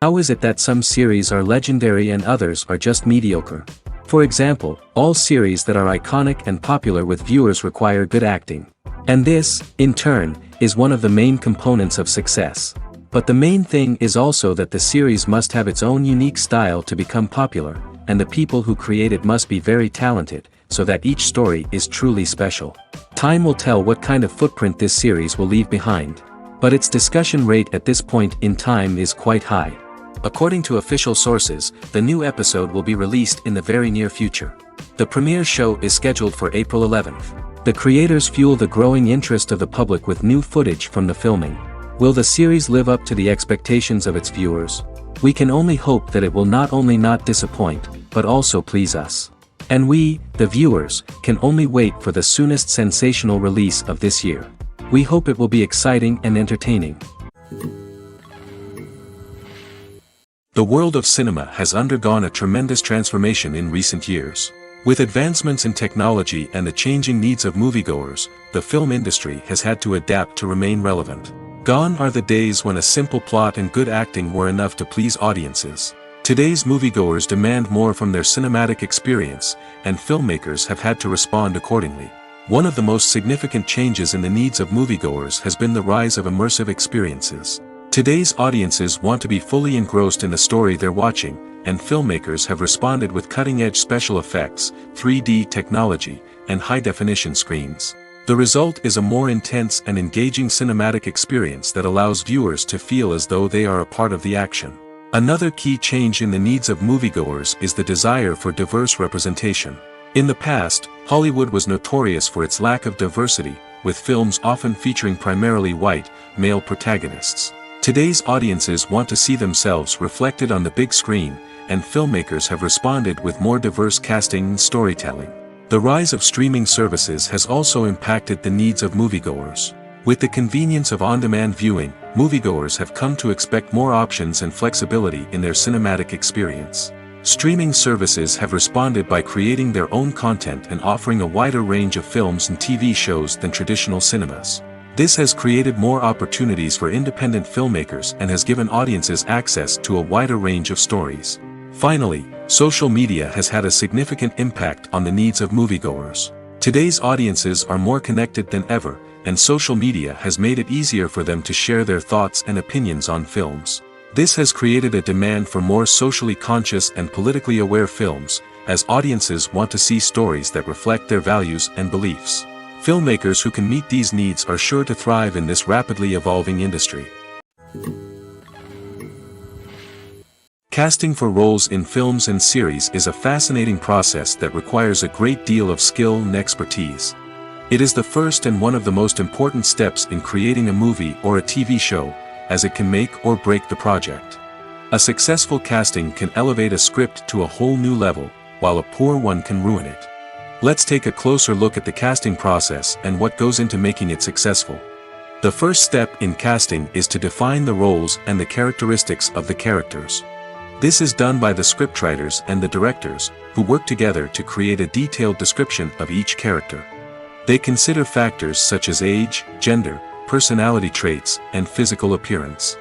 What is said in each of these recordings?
How is it that some series are legendary and others are just mediocre? For example, all series that are iconic and popular with viewers require good acting. And this, in turn, is one of the main components of success. But the main thing is also that the series must have its own unique style to become popular, and the people who create it must be very talented, so that each story is truly special. Time will tell what kind of footprint this series will leave behind. But its discussion rate at this point in time is quite high. According to official sources, the new episode will be released in the very near future. The premiere show is scheduled for April 11th. The creators fuel the growing interest of the public with new footage from the filming. Will the series live up to the expectations of its viewers? We can only hope that it will not only not disappoint, but also please us. And we, the viewers, can only wait for the soonest sensational release of this year. We hope it will be exciting and entertaining. The world of cinema has undergone a tremendous transformation in recent years. With advancements in technology and the changing needs of moviegoers, the film industry has had to adapt to remain relevant. Gone are the days when a simple plot and good acting were enough to please audiences. Today's moviegoers demand more from their cinematic experience, and filmmakers have had to respond accordingly. One of the most significant changes in the needs of moviegoers has been the rise of immersive experiences. Today's audiences want to be fully engrossed in the story they're watching, and filmmakers have responded with cutting-edge special effects, 3D technology, and high-definition screens. The result is a more intense and engaging cinematic experience that allows viewers to feel as though they are a part of the action. Another key change in the needs of moviegoers is the desire for diverse representation. In the past, Hollywood was notorious for its lack of diversity, with films often featuring primarily white, male protagonists. Today's audiences want to see themselves reflected on the big screen, and filmmakers have responded with more diverse casting and storytelling. The rise of streaming services has also impacted the needs of moviegoers. With the convenience of on-demand viewing, moviegoers have come to expect more options and flexibility in their cinematic experience. Streaming services have responded by creating their own content and offering a wider range of films and TV shows than traditional cinemas. This has created more opportunities for independent filmmakers and has given audiences access to a wider range of stories. Finally, social media has had a significant impact on the needs of moviegoers. Today's audiences are more connected than ever, and social media has made it easier for them to share their thoughts and opinions on films. This has created a demand for more socially conscious and politically aware films, as audiences want to see stories that reflect their values and beliefs. Filmmakers who can meet these needs are sure to thrive in this rapidly evolving industry. Casting for roles in films and series is a fascinating process that requires a great deal of skill and expertise. It is the first and one of the most important steps in creating a movie or a TV show, as it can make or break the project. A successful casting can elevate a script to a whole new level, while a poor one can ruin it. Let's take a closer look at the casting process and what goes into making it successful. The first step in casting is to define the roles and the characteristics of the characters. This is done by the scriptwriters and the directors, who work together to create a detailed description of each character. They consider factors such as age, gender, personality traits, and physical appearance.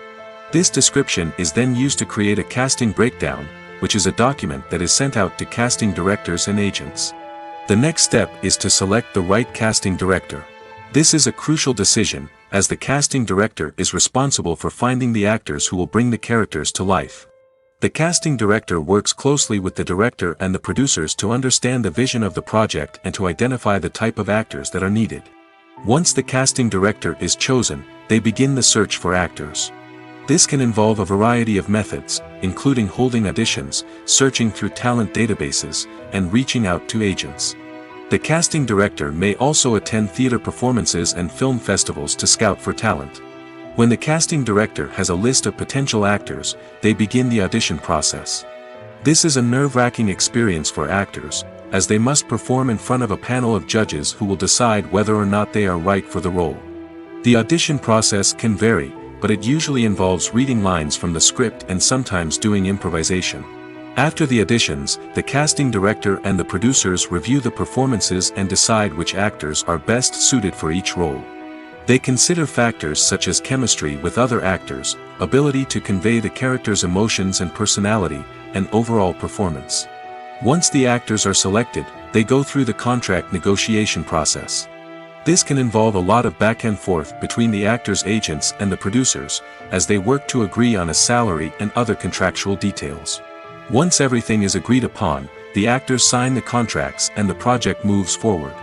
This description is then used to create a casting breakdown, which is a document that is sent out to casting directors and agents. The next step is to select the right casting director. This is a crucial decision, as the casting director is responsible for finding the actors who will bring the characters to life. The casting director works closely with the director and the producers to understand the vision of the project and to identify the type of actors that are needed. Once the casting director is chosen, they begin the search for actors. This can involve a variety of methods, including holding auditions, searching through talent databases, and reaching out to agents. The casting director may also attend theater performances and film festivals to scout for talent. When the casting director has a list of potential actors, they begin the audition process. This is a nerve-wracking experience for actors, as they must perform in front of a panel of judges who will decide whether or not they are right for the role. The audition process can vary, but it usually involves reading lines from the script and sometimes doing improvisation. After the auditions, the casting director and the producers review the performances and decide which actors are best suited for each role. They consider factors such as chemistry with other actors, ability to convey the character's emotions and personality, and overall performance. Once the actors are selected, they go through the contract negotiation process. This can involve a lot of back and forth between the actors' agents and the producers, as they work to agree on a salary and other contractual details. Once everything is agreed upon, the actors sign the contracts and the project moves forward.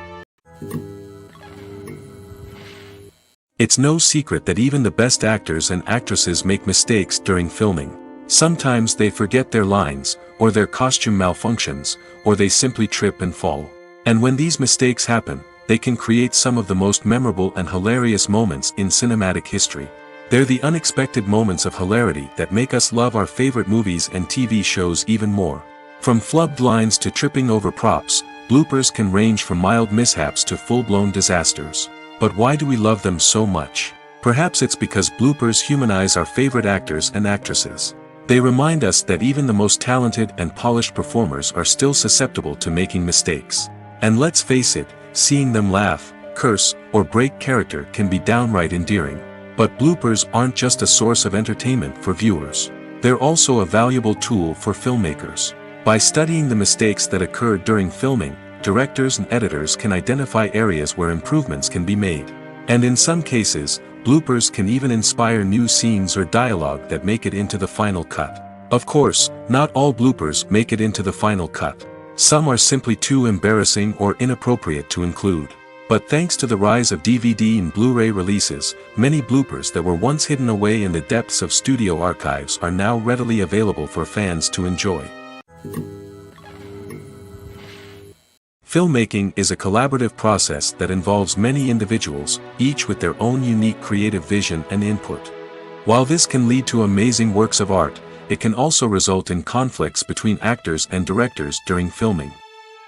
It's no secret that even the best actors and actresses make mistakes during filming. Sometimes they forget their lines, or their costume malfunctions, or they simply trip and fall. And when these mistakes happen, they can create some of the most memorable and hilarious moments in cinematic history. They're the unexpected moments of hilarity that make us love our favorite movies and TV shows even more. From flubbed lines to tripping over props, bloopers can range from mild mishaps to full-blown disasters. But why do we love them so much? Perhaps it's because bloopers humanize our favorite actors and actresses. They remind us that even the most talented and polished performers are still susceptible to making mistakes. And let's face it, seeing them laugh, curse, or break character can be downright endearing. But bloopers aren't just a source of entertainment for viewers. They're also a valuable tool for filmmakers. By studying the mistakes that occur during filming, directors and editors can identify areas where improvements can be made. And in some cases, bloopers can even inspire new scenes or dialogue that make it into the final cut. Of course, not all bloopers make it into the final cut. Some are simply too embarrassing or inappropriate to include. But thanks to the rise of DVD and Blu-ray releases, many bloopers that were once hidden away in the depths of studio archives are now readily available for fans to enjoy. Filmmaking is a collaborative process that involves many individuals, each with their own unique creative vision and input. While this can lead to amazing works of art, it can also result in conflicts between actors and directors during filming.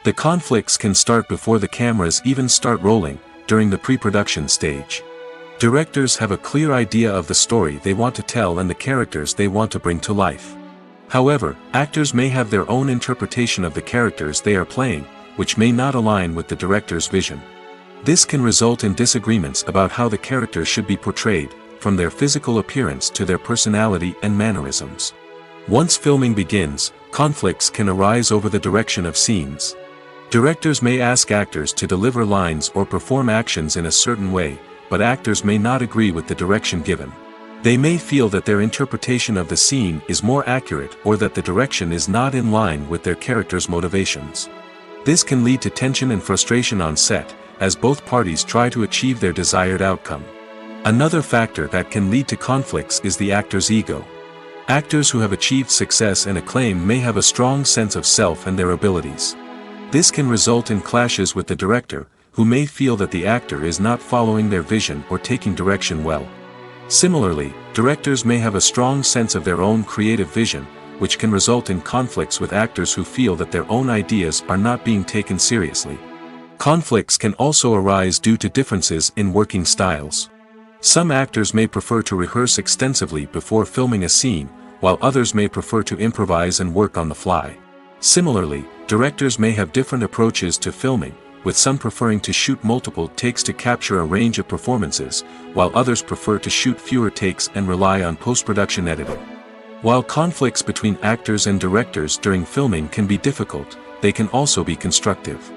The conflicts can start before the cameras even start rolling, during the pre-production stage. Directors have a clear idea of the story they want to tell and the characters they want to bring to life. However, actors may have their own interpretation of the characters they are playing, which may not align with the director's vision. This can result in disagreements about how the characters should be portrayed, from their physical appearance to their personality and mannerisms. Once filming begins, conflicts can arise over the direction of scenes. Directors may ask actors to deliver lines or perform actions in a certain way, but actors may not agree with the direction given. They may feel that their interpretation of the scene is more accurate or that the direction is not in line with their character's motivations. This can lead to tension and frustration on set, as both parties try to achieve their desired outcome. Another factor that can lead to conflicts is the actor's ego. Actors who have achieved success and acclaim may have a strong sense of self and their abilities. This can result in clashes with the director, who may feel that the actor is not following their vision or taking direction well. Similarly, directors may have a strong sense of their own creative vision, which can result in conflicts with actors who feel that their own ideas are not being taken seriously. Conflicts can also arise due to differences in working styles. Some actors may prefer to rehearse extensively before filming a scene, while others may prefer to improvise and work on the fly. Similarly, directors may have different approaches to filming, with some preferring to shoot multiple takes to capture a range of performances, while others prefer to shoot fewer takes and rely on post-production editing. While conflicts between actors and directors during filming can be difficult, they can also be constructive.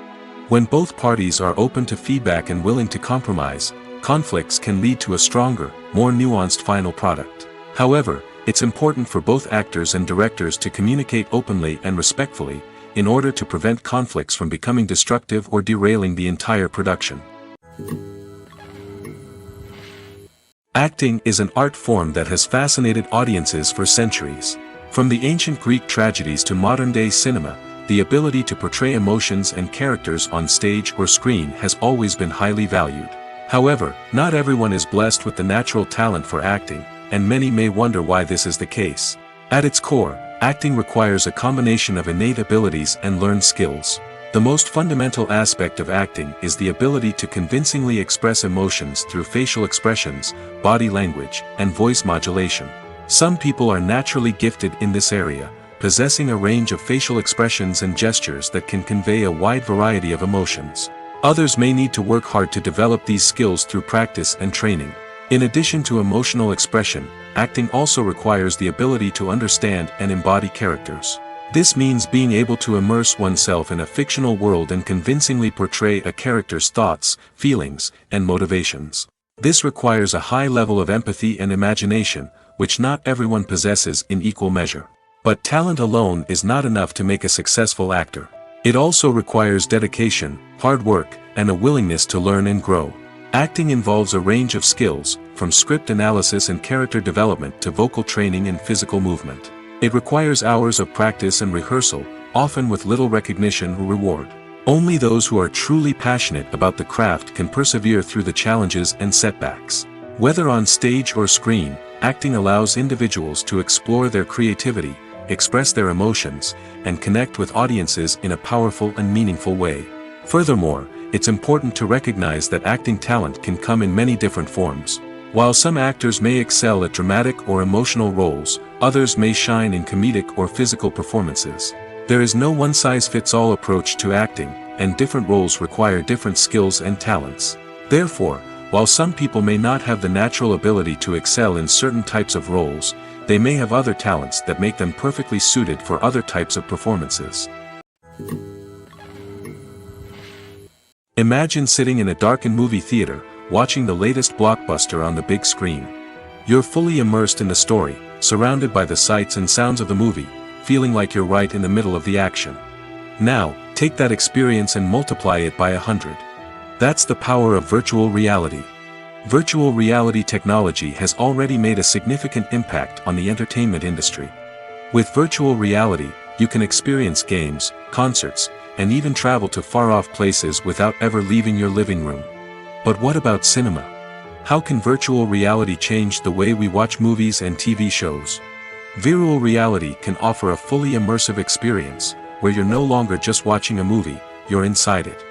When both parties are open to feedback and willing to compromise, conflicts can lead to a stronger, more nuanced final product. However, it's important for both actors and directors to communicate openly and respectfully, in order to prevent conflicts from becoming destructive or derailing the entire production. Acting is an art form that has fascinated audiences for centuries. From the ancient Greek tragedies to modern-day cinema, the ability to portray emotions and characters on stage or screen has always been highly valued. However, not everyone is blessed with the natural talent for acting, and many may wonder why this is the case. At its core, acting requires a combination of innate abilities and learned skills. The most fundamental aspect of acting is the ability to convincingly express emotions through facial expressions, body language, and voice modulation. Some people are naturally gifted in this area, possessing a range of facial expressions and gestures that can convey a wide variety of emotions. Others may need to work hard to develop these skills through practice and training. In addition to emotional expression, acting also requires the ability to understand and embody characters. This means being able to immerse oneself in a fictional world and convincingly portray a character's thoughts, feelings, and motivations. This requires a high level of empathy and imagination, which not everyone possesses in equal measure. But talent alone is not enough to make a successful actor. It also requires dedication, hard work, and a willingness to learn and grow. Acting involves a range of skills, from script analysis and character development to vocal training and physical movement. It requires hours of practice and rehearsal, often with little recognition or reward. Only those who are truly passionate about the craft can persevere through the challenges and setbacks. Whether on stage or screen, acting allows individuals to explore their creativity, express their emotions, and connect with audiences in a powerful and meaningful way. Furthermore, it's important to recognize that acting talent can come in many different forms. While some actors may excel at dramatic or emotional roles, others may shine in comedic or physical performances. There is no one-size-fits-all approach to acting, and different roles require different skills and talents. Therefore, while some people may not have the natural ability to excel in certain types of roles, they may have other talents that make them perfectly suited for other types of performances. Imagine sitting in a darkened movie theater, watching the latest blockbuster on the big screen. You're fully immersed in the story, surrounded by the sights and sounds of the movie, feeling like you're right in the middle of the action. Now, take that experience and multiply it by 100. That's the power of virtual reality. Virtual reality technology has already made a significant impact on the entertainment industry. With virtual reality, you can experience games, concerts, and even travel to far-off places without ever leaving your living room. But what about cinema? How can virtual reality change the way we watch movies and TV shows? Virtual reality can offer a fully immersive experience, where you're no longer just watching a movie, you're inside it.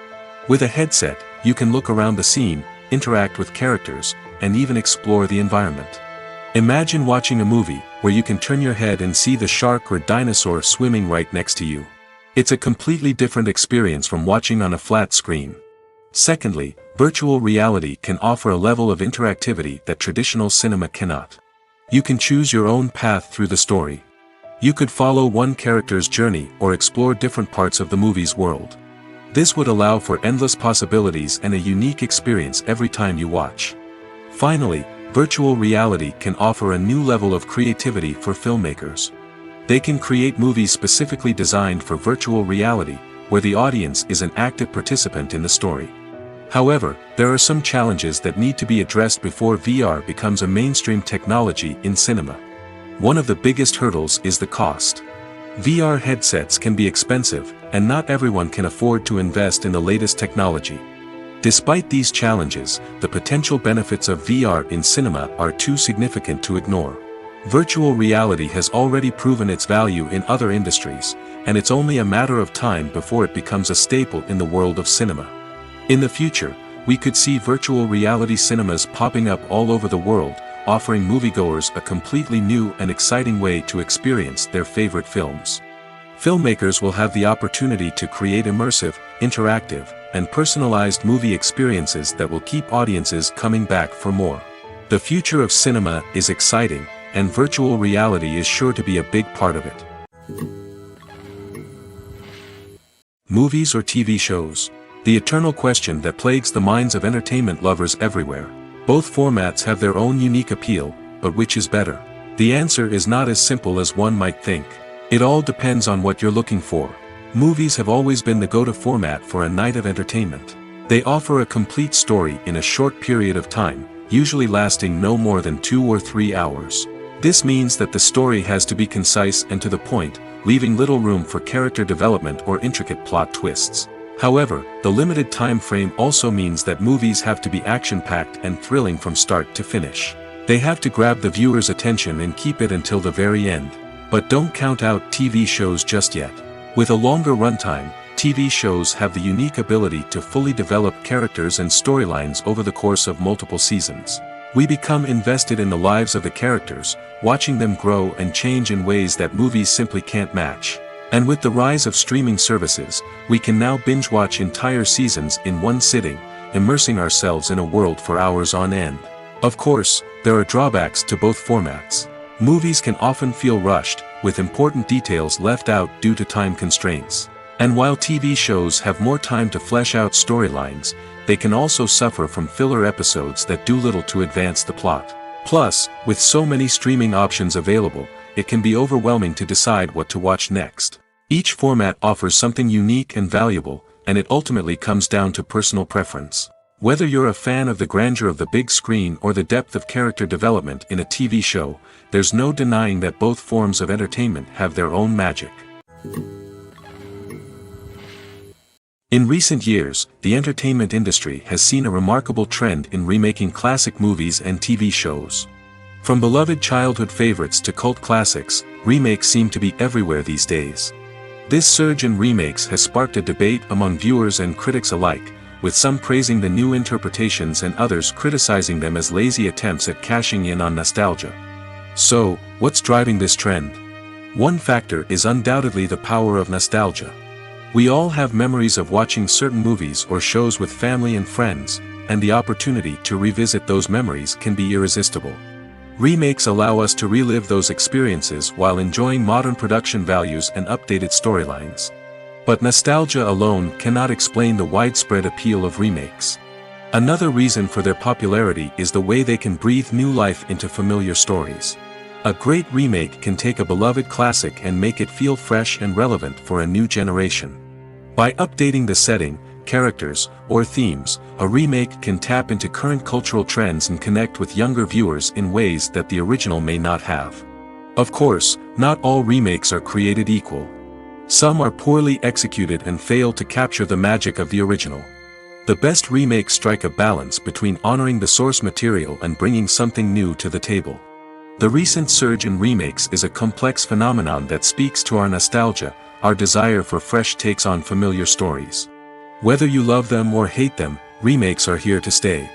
With a headset, you can look around the scene, interact with characters, and even explore the environment. Imagine watching a movie, where you can turn your head and see the shark or dinosaur swimming right next to you. It's a completely different experience from watching on a flat screen. Secondly, virtual reality can offer a level of interactivity that traditional cinema cannot. You can choose your own path through the story. You could follow one character's journey or explore different parts of the movie's world. This would allow for endless possibilities and a unique experience every time you watch. Finally, virtual reality can offer a new level of creativity for filmmakers. They can create movies specifically designed for virtual reality, where the audience is an active participant in the story. However, there are some challenges that need to be addressed before VR becomes a mainstream technology in cinema. One of the biggest hurdles is the cost. VR headsets can be expensive, and not everyone can afford to invest in the latest technology. Despite these challenges, the potential benefits of VR in cinema are too significant to ignore. Virtual reality has already proven its value in other industries, and it's only a matter of time before it becomes a staple in the world of cinema. In the future, we could see virtual reality cinemas popping up all over the world, offering moviegoers a completely new and exciting way to experience their favorite films. Filmmakers will have the opportunity to create immersive, interactive, and personalized movie experiences that will keep audiences coming back for more. The future of cinema is exciting, and virtual reality is sure to be a big part of it. Movies or TV shows? The eternal question that plagues the minds of entertainment lovers everywhere. Both formats have their own unique appeal, but which is better? The answer is not as simple as one might think. It all depends on what you're looking for. Movies have always been the go-to format for a night of entertainment. They offer a complete story in a short period of time, usually lasting no more than 2 or 3 hours. This means that the story has to be concise and to the point, leaving little room for character development or intricate plot twists. However, the limited time frame also means that movies have to be action-packed and thrilling from start to finish. They have to grab the viewer's attention and keep it until the very end. But don't count out TV shows just yet. With a longer runtime, TV shows have the unique ability to fully develop characters and storylines over the course of multiple seasons. We become invested in the lives of the characters, watching them grow and change in ways that movies simply can't match. And with the rise of streaming services, we can now binge-watch entire seasons in one sitting, immersing ourselves in a world for hours on end. Of course, there are drawbacks to both formats. Movies can often feel rushed, with important details left out due to time constraints. And while TV shows have more time to flesh out storylines, they can also suffer from filler episodes that do little to advance the plot. Plus, with so many streaming options available, it can be overwhelming to decide what to watch next. Each format offers something unique and valuable, and it ultimately comes down to personal preference. Whether you're a fan of the grandeur of the big screen or the depth of character development in a TV show, there's no denying that both forms of entertainment have their own magic. In recent years, the entertainment industry has seen a remarkable trend in remaking classic movies and TV shows. From beloved childhood favorites to cult classics, remakes seem to be everywhere these days. This surge in remakes has sparked a debate among viewers and critics alike, with some praising the new interpretations and others criticizing them as lazy attempts at cashing in on nostalgia. So, what's driving this trend? One factor is undoubtedly the power of nostalgia. We all have memories of watching certain movies or shows with family and friends, and the opportunity to revisit those memories can be irresistible. Remakes allow us to relive those experiences while enjoying modern production values and updated storylines. But nostalgia alone cannot explain the widespread appeal of remakes. Another reason for their popularity is the way they can breathe new life into familiar stories. A great remake can take a beloved classic and make it feel fresh and relevant for a new generation. By updating the setting, characters, or themes, a remake can tap into current cultural trends and connect with younger viewers in ways that the original may not have. Of course, not all remakes are created equal. Some are poorly executed and fail to capture the magic of the original. The best remakes strike a balance between honoring the source material and bringing something new to the table. The recent surge in remakes is a complex phenomenon that speaks to our nostalgia, our desire for fresh takes on familiar stories. Whether you love them or hate them, remakes are here to stay.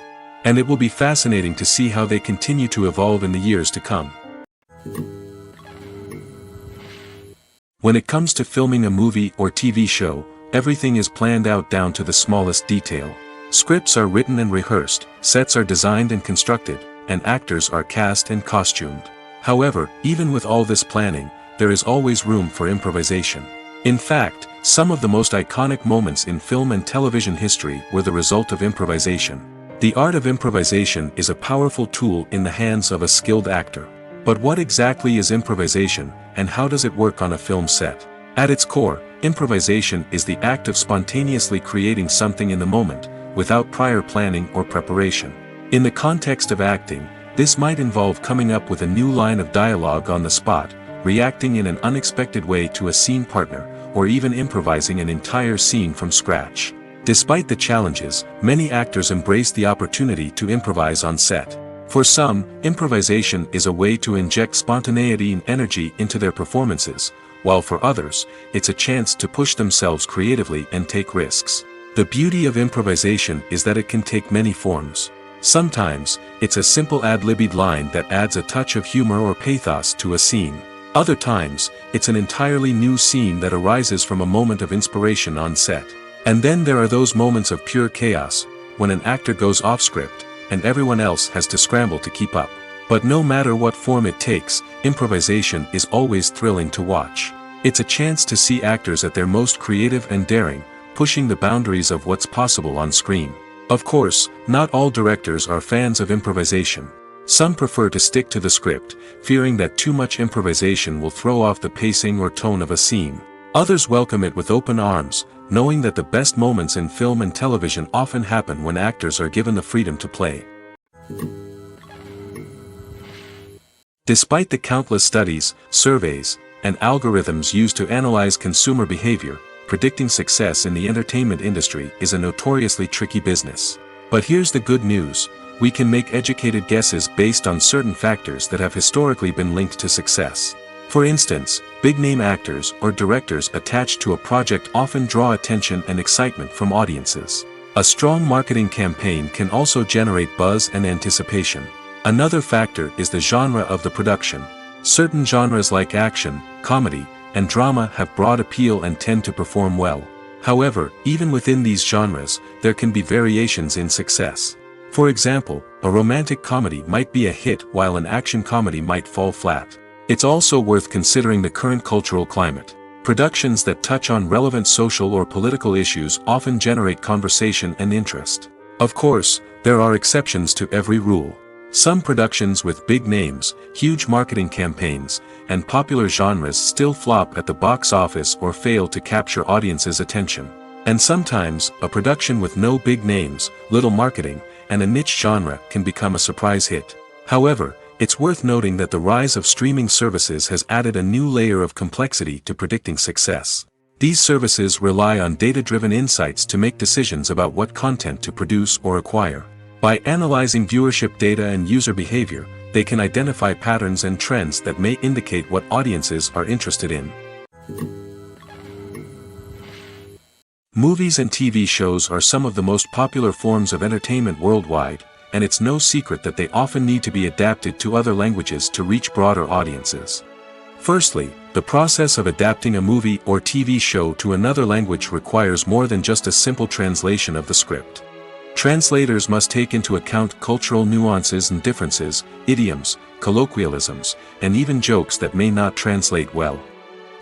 And it will be fascinating to see how they continue to evolve in the years to come. When it comes to filming a movie or TV show, everything is planned out down to the smallest detail. Scripts are written and rehearsed, sets are designed and constructed, and actors are cast and costumed. However, even with all this planning, there is always room for improvisation. In fact, some of the most iconic moments in film and television history were the result of improvisation. The art of improvisation is a powerful tool in the hands of a skilled actor. But what exactly is improvisation, and how does it work on a film set? At its core, improvisation is the act of spontaneously creating something in the moment, without prior planning or preparation. In the context of acting, this might involve coming up with a new line of dialogue on the spot, reacting in an unexpected way to a scene partner, or even improvising an entire scene from scratch. Despite the challenges, many actors embrace the opportunity to improvise on set. For some, improvisation is a way to inject spontaneity and energy into their performances, while for others, it's a chance to push themselves creatively and take risks. The beauty of improvisation is that it can take many forms. Sometimes, it's a simple ad-libbed line that adds a touch of humor or pathos to a scene. Other times, it's an entirely new scene that arises from a moment of inspiration on set. And then there are those moments of pure chaos, when an actor goes off script, and everyone else has to scramble to keep up. But no matter what form it takes, improvisation is always thrilling to watch. It's a chance to see actors at their most creative and daring, pushing the boundaries of what's possible on screen. Of course, not all directors are fans of improvisation. Some prefer to stick to the script, fearing that too much improvisation will throw off the pacing or tone of a scene. Others welcome it with open arms, knowing that the best moments in film and television often happen when actors are given the freedom to play. Despite the countless studies, surveys, and algorithms used to analyze consumer behavior, predicting success in the entertainment industry is a notoriously tricky business. But here's the good news: we can make educated guesses based on certain factors that have historically been linked to success. For instance, big-name actors or directors attached to a project often draw attention and excitement from audiences. A strong marketing campaign can also generate buzz and anticipation. Another factor is the genre of the production. Certain genres like action, comedy, and drama have broad appeal and tend to perform well. However, even within these genres, there can be variations in success. For example, a romantic comedy might be a hit while an action comedy might fall flat. It's also worth considering the current cultural climate. Productions that touch on relevant social or political issues often generate conversation and interest. Of course, there are exceptions to every rule. Some productions with big names, huge marketing campaigns, and popular genres still flop at the box office or fail to capture audiences' attention. And sometimes, a production with no big names, little marketing, and a niche genre can become a surprise hit. However, it's worth noting that the rise of streaming services has added a new layer of complexity to predicting success. These services rely on data-driven insights to make decisions about what content to produce or acquire. By analyzing viewership data and user behavior, they can identify patterns and trends that may indicate what audiences are interested in. Movies and TV shows are some of the most popular forms of entertainment worldwide, and it's no secret that they often need to be adapted to other languages to reach broader audiences. Firstly, the process of adapting a movie or TV show to another language requires more than just a simple translation of the script. Translators must take into account cultural nuances and differences, idioms, colloquialisms, and even jokes that may not translate well.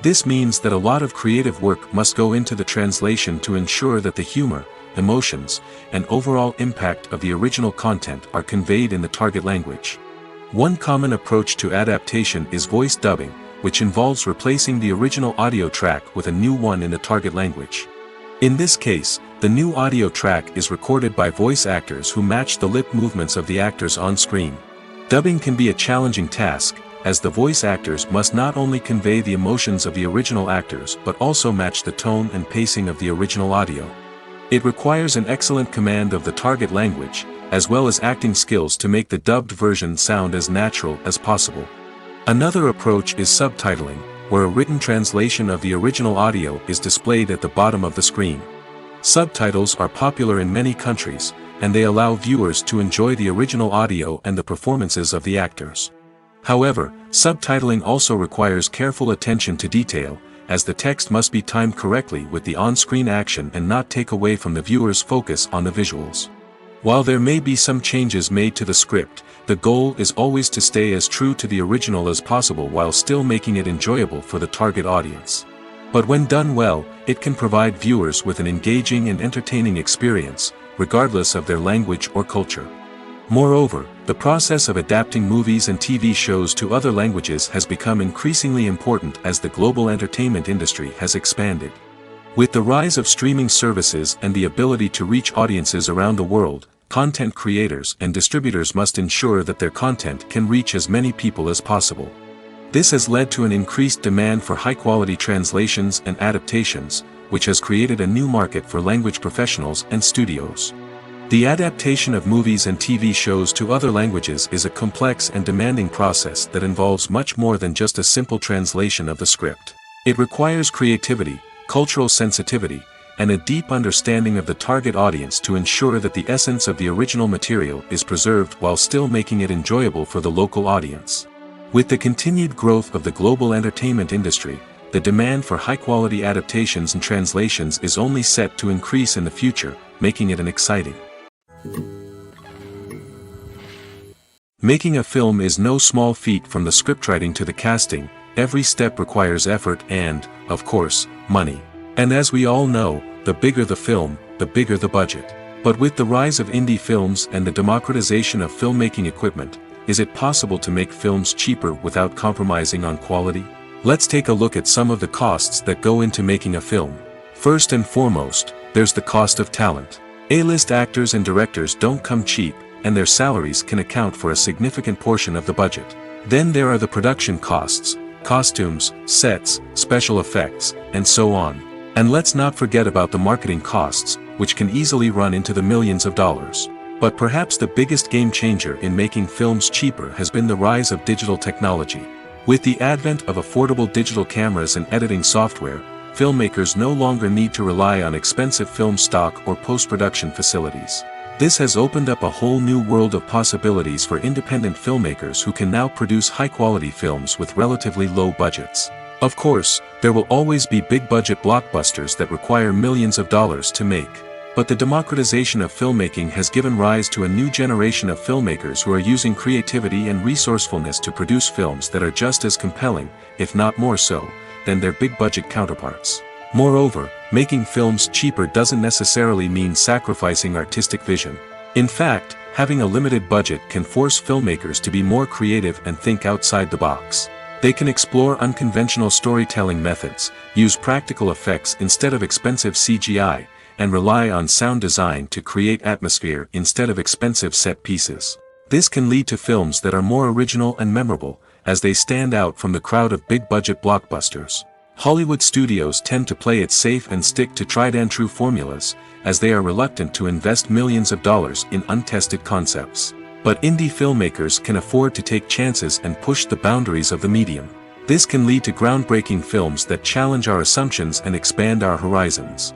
This means that a lot of creative work must go into the translation to ensure that the humor, emotions, and overall impact of the original content are conveyed in the target language. One common approach to adaptation is voice dubbing, which involves replacing the original audio track with a new one in the target language. In this case, the new audio track is recorded by voice actors who match the lip movements of the actors on screen. Dubbing can be a challenging task, as the voice actors must not only convey the emotions of the original actors but also match the tone and pacing of the original audio. It requires an excellent command of the target language, as well as acting skills to make the dubbed version sound as natural as possible. Another approach is subtitling, where a written translation of the original audio is displayed at the bottom of the screen. Subtitles are popular in many countries, and they allow viewers to enjoy the original audio and the performances of the actors. However, subtitling also requires careful attention to detail, as the text must be timed correctly with the on-screen action and not take away from the viewer's focus on the visuals. While there may be some changes made to the script, the goal is always to stay as true to the original as possible while still making it enjoyable for the target audience. But when done well, it can provide viewers with an engaging and entertaining experience, regardless of their language or culture. Moreover, the process of adapting movies and TV shows to other languages has become increasingly important as the global entertainment industry has expanded. With the rise of streaming services and the ability to reach audiences around the world, content creators and distributors must ensure that their content can reach as many people as possible. This has led to an increased demand for high-quality translations and adaptations, which has created a new market for language professionals and studios. The adaptation of movies and TV shows to other languages is a complex and demanding process that involves much more than just a simple translation of the script. It requires creativity, cultural sensitivity, and a deep understanding of the target audience to ensure that the essence of the original material is preserved while still making it enjoyable for the local audience. With the continued growth of the global entertainment industry, the demand for high-quality adaptations and translations is only set to increase in the future, making it an exciting. Making a film is no small feat. From the scriptwriting to the casting, every step requires effort and, of course, money. And as we all know, the bigger the film, the bigger the budget. But with the rise of indie films and the democratization of filmmaking equipment, is it possible to make films cheaper without compromising on quality? Let's take a look at some of the costs that go into making a film. First and foremost, there's the cost of talent. A-list actors and directors don't come cheap, and their salaries can account for a significant portion of the budget. Then there are the production costs, costumes, sets, special effects, and so on. And let's not forget about the marketing costs, which can easily run into the millions of dollars. But perhaps the biggest game changer in making films cheaper has been the rise of digital technology. With the advent of affordable digital cameras and editing software, filmmakers no longer need to rely on expensive film stock or post-production facilities. This has opened up a whole new world of possibilities for independent filmmakers who can now produce high-quality films with relatively low budgets. Of course, there will always be big-budget blockbusters that require millions of dollars to make. But the democratization of filmmaking has given rise to a new generation of filmmakers who are using creativity and resourcefulness to produce films that are just as compelling, if not more so, than their big-budget counterparts. Moreover, making films cheaper doesn't necessarily mean sacrificing artistic vision. In fact, having a limited budget can force filmmakers to be more creative and think outside the box. They can explore unconventional storytelling methods, use practical effects instead of expensive CGI, and rely on sound design to create atmosphere instead of expensive set pieces. This can lead to films that are more original and memorable, as they stand out from the crowd of big-budget blockbusters. Hollywood studios tend to play it safe and stick to tried-and-true formulas, as they are reluctant to invest millions of dollars in untested concepts. But indie filmmakers can afford to take chances and push the boundaries of the medium. This can lead to groundbreaking films that challenge our assumptions and expand our horizons.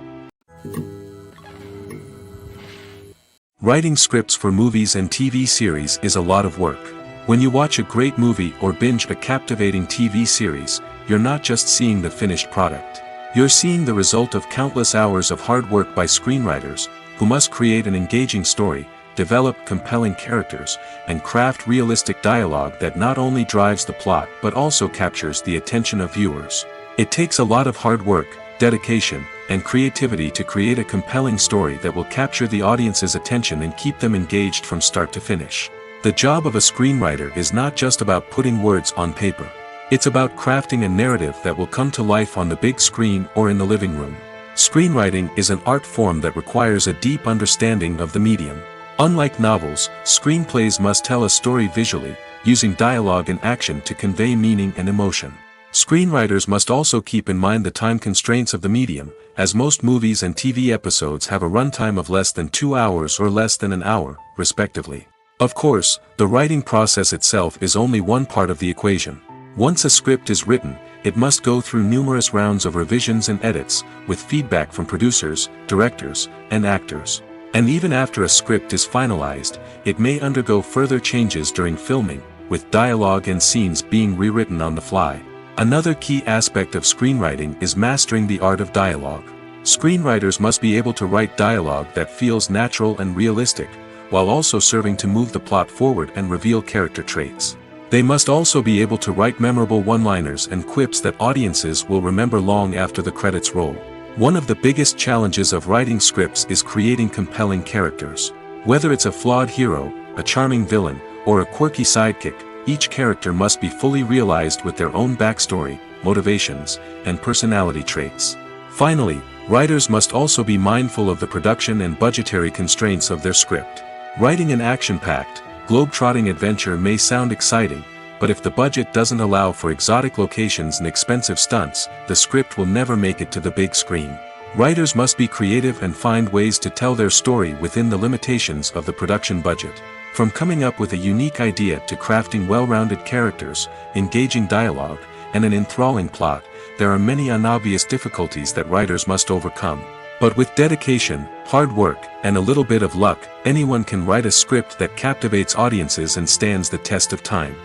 Writing scripts for movies and TV series is a lot of work. When you watch a great movie or binge a captivating TV series, you're not just seeing the finished product. You're seeing the result of countless hours of hard work by screenwriters, who must create an engaging story, develop compelling characters, and craft realistic dialogue that not only drives the plot but also captures the attention of viewers. It takes a lot of hard work, dedication, and creativity to create a compelling story that will capture the audience's attention and keep them engaged from start to finish. The job of a screenwriter is not just about putting words on paper. It's about crafting a narrative that will come to life on the big screen or in the living room. Screenwriting is an art form that requires a deep understanding of the medium. Unlike novels, screenplays must tell a story visually, using dialogue and action to convey meaning and emotion. Screenwriters must also keep in mind the time constraints of the medium, as most movies and TV episodes have a runtime of less than 2 hours or less than an hour, respectively. Of course, the writing process itself is only one part of the equation. Once a script is written, it must go through numerous rounds of revisions and edits, with feedback from producers, directors, and actors. And even after a script is finalized, it may undergo further changes during filming, with dialogue and scenes being rewritten on the fly. Another key aspect of screenwriting is mastering the art of dialogue. Screenwriters must be able to write dialogue that feels natural and realistic, while also serving to move the plot forward and reveal character traits. They must also be able to write memorable one-liners and quips that audiences will remember long after the credits roll. One of the biggest challenges of writing scripts is creating compelling characters. Whether it's a flawed hero, a charming villain, or a quirky sidekick, each character must be fully realized with their own backstory, motivations, and personality traits. Finally, writers must also be mindful of the production and budgetary constraints of their script. Writing an action-packed, globe-trotting adventure may sound exciting, but if the budget doesn't allow for exotic locations and expensive stunts, the script will never make it to the big screen. Writers must be creative and find ways to tell their story within the limitations of the production budget. From coming up with a unique idea to crafting well-rounded characters, engaging dialogue, and an enthralling plot, there are many unobvious difficulties that writers must overcome. But with dedication, hard work, and a little bit of luck, anyone can write a script that captivates audiences and stands the test of time.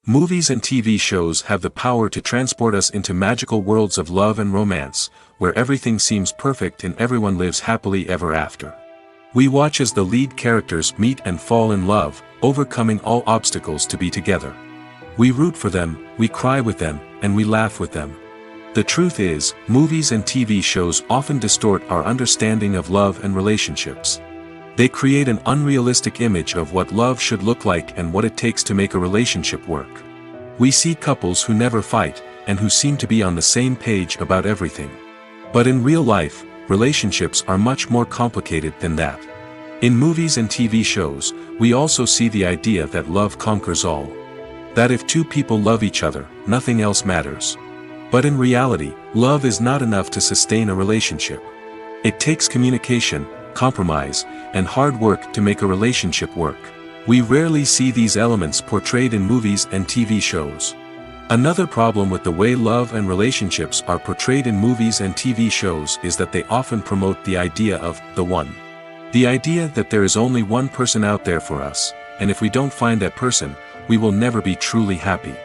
Movies and TV shows have the power to transport us into magical worlds of love and romance, where everything seems perfect and everyone lives happily ever after. We watch as the lead characters meet and fall in love, overcoming all obstacles to be together. We root for them, we cry with them, and we laugh with them. The truth is, movies and TV shows often distort our understanding of love and relationships. They create an unrealistic image of what love should look like and what it takes to make a relationship work. We see couples who never fight, and who seem to be on the same page about everything. But in real life, relationships are much more complicated than that. In movies and TV shows, we also see the idea that love conquers all. That if two people love each other, nothing else matters. But in reality, love is not enough to sustain a relationship. It takes communication, compromise, and hard work to make a relationship work. We rarely see these elements portrayed in movies and TV shows. Another problem with the way love and relationships are portrayed in movies and TV shows is that they often promote the idea of the one. The idea that there is only one person out there for us, and if we don't find that person, we will never be truly happy.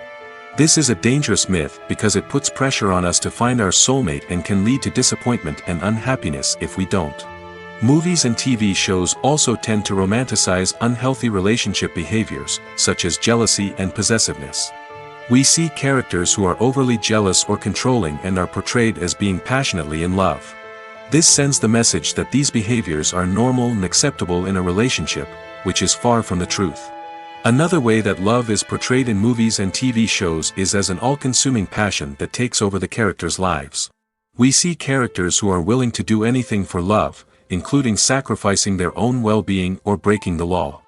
This is a dangerous myth because it puts pressure on us to find our soulmate and can lead to disappointment and unhappiness if we don't. Movies and TV shows also tend to romanticize unhealthy relationship behaviors, such as jealousy and possessiveness. We see characters who are overly jealous or controlling and are portrayed as being passionately in love. This sends the message that these behaviors are normal and acceptable in a relationship, which is far from the truth. Another way that love is portrayed in movies and TV shows is as an all-consuming passion that takes over the characters' lives. We see characters who are willing to do anything for love, including sacrificing their own well-being or breaking the law.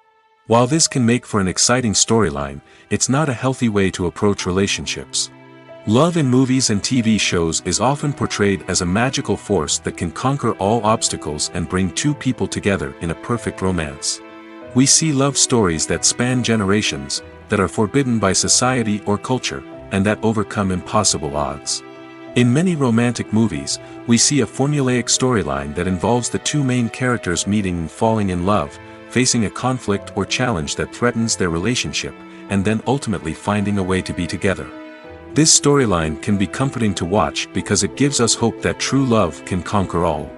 While this can make for an exciting storyline, it's not a healthy way to approach relationships. Love in movies and TV shows is often portrayed as a magical force that can conquer all obstacles and bring two people together in a perfect romance. We see love stories that span generations, that are forbidden by society or culture, and that overcome impossible odds. In many romantic movies, we see a formulaic storyline that involves the two main characters meeting and falling in love, facing a conflict or challenge that threatens their relationship, and then ultimately finding a way to be together. This storyline can be comforting to watch because it gives us hope that true love can conquer all.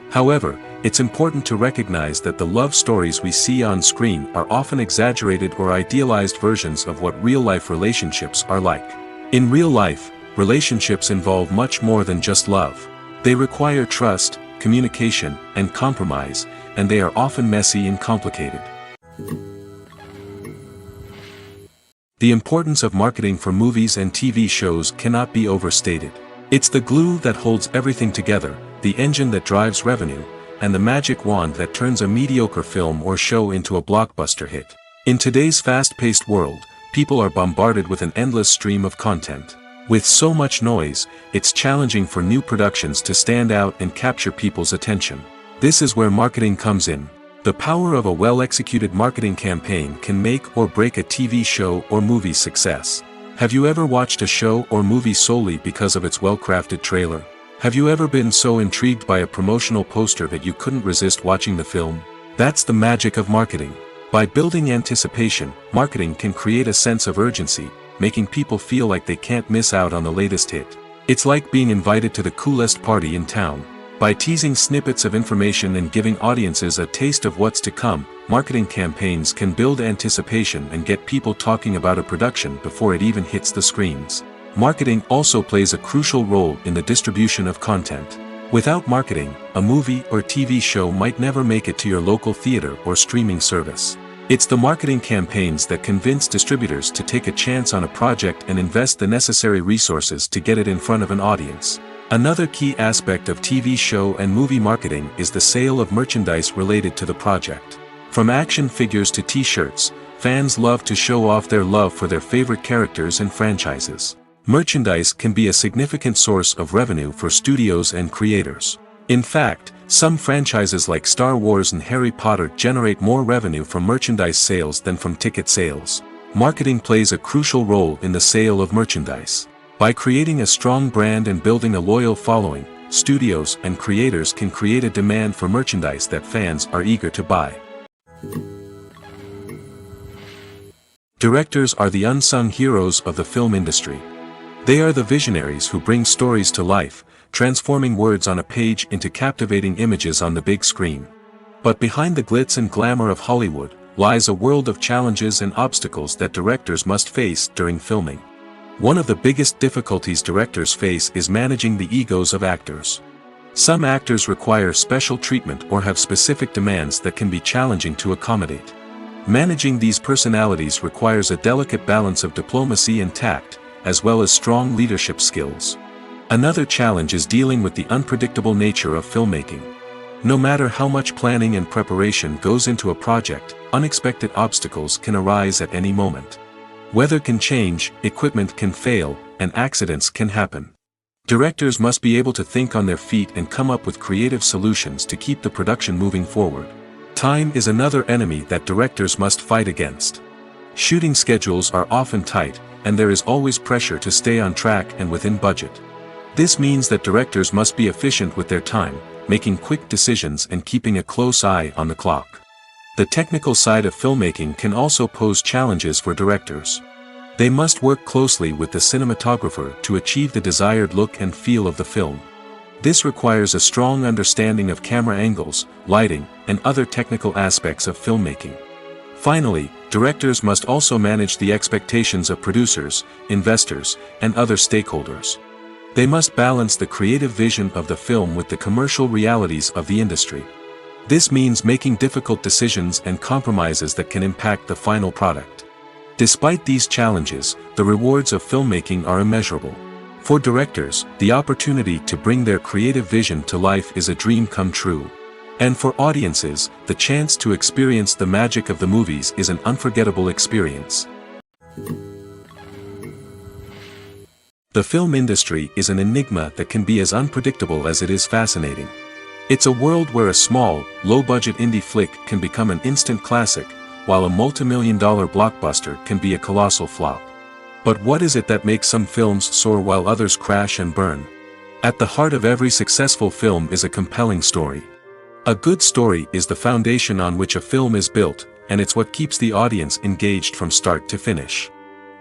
However, it's important to recognize that the love stories we see on screen are often exaggerated or idealized versions of what real-life relationships are like. In real life, relationships involve much more than just love. They require trust, communication, and compromise, and they are often messy and complicated. The importance of marketing for movies and TV shows cannot be overstated. It's the glue that holds everything together, the engine that drives revenue, and the magic wand that turns a mediocre film or show into a blockbuster hit. In today's fast-paced world, people are bombarded with an endless stream of content. With so much noise, it's challenging for new productions to stand out and capture people's attention. This is where marketing comes in. The power of a well-executed marketing campaign can make or break a TV show or movie's success. Have you ever watched a show or movie solely because of its well-crafted trailer? Have you ever been so intrigued by a promotional poster that you couldn't resist watching the film? That's the magic of marketing. By building anticipation, marketing can create a sense of urgency, making people feel like they can't miss out on the latest hit. It's like being invited to the coolest party in town. By teasing snippets of information and giving audiences a taste of what's to come, marketing campaigns can build anticipation and get people talking about a production before it even hits the screens. Marketing also plays a crucial role in the distribution of content. Without marketing, a movie or TV show might never make it to your local theater or streaming service. It's the marketing campaigns that convince distributors to take a chance on a project and invest the necessary resources to get it in front of an audience. Another key aspect of TV show and movie marketing is the sale of merchandise related to the project. From action figures to t-shirts, fans love to show off their love for their favorite characters and franchises. Merchandise can be a significant source of revenue for studios and creators. In fact, some franchises like Star Wars and Harry Potter generate more revenue from merchandise sales than from ticket sales. Marketing plays a crucial role in the sale of merchandise. By creating a strong brand and building a loyal following, studios and creators can create a demand for merchandise that fans are eager to buy. Directors are the unsung heroes of the film industry. They are the visionaries who bring stories to life, transforming words on a page into captivating images on the big screen. But behind the glitz and glamour of Hollywood, lies a world of challenges and obstacles that directors must face during filming. One of the biggest difficulties directors face is managing the egos of actors. Some actors require special treatment or have specific demands that can be challenging to accommodate. Managing these personalities requires a delicate balance of diplomacy and tact, as well as strong leadership skills. Another challenge is dealing with the unpredictable nature of filmmaking. No matter how much planning and preparation goes into a project, unexpected obstacles can arise at any moment. Weather can change, equipment can fail, and accidents can happen. Directors must be able to think on their feet and come up with creative solutions to keep the production moving forward. Time is another enemy that directors must fight against. Shooting schedules are often tight, and there is always pressure to stay on track and within budget. This means that directors must be efficient with their time, making quick decisions and keeping a close eye on the clock. The technical side of filmmaking can also pose challenges for directors. They must work closely with the cinematographer to achieve the desired look and feel of the film. This requires a strong understanding of camera angles, lighting, and other technical aspects of filmmaking. Finally, directors must also manage the expectations of producers, investors, and other stakeholders. They must balance the creative vision of the film with the commercial realities of the industry. This means making difficult decisions and compromises that can impact the final product. Despite these challenges, the rewards of filmmaking are immeasurable. For directors, the opportunity to bring their creative vision to life is a dream come true. And for audiences, the chance to experience the magic of the movies is an unforgettable experience. The film industry is an enigma that can be as unpredictable as it is fascinating. It's a world where a small, low-budget indie flick can become an instant classic, while a multi-million-dollar blockbuster can be a colossal flop. But what is it that makes some films soar while others crash and burn? At the heart of every successful film is a compelling story. A good story is the foundation on which a film is built, and it's what keeps the audience engaged from start to finish.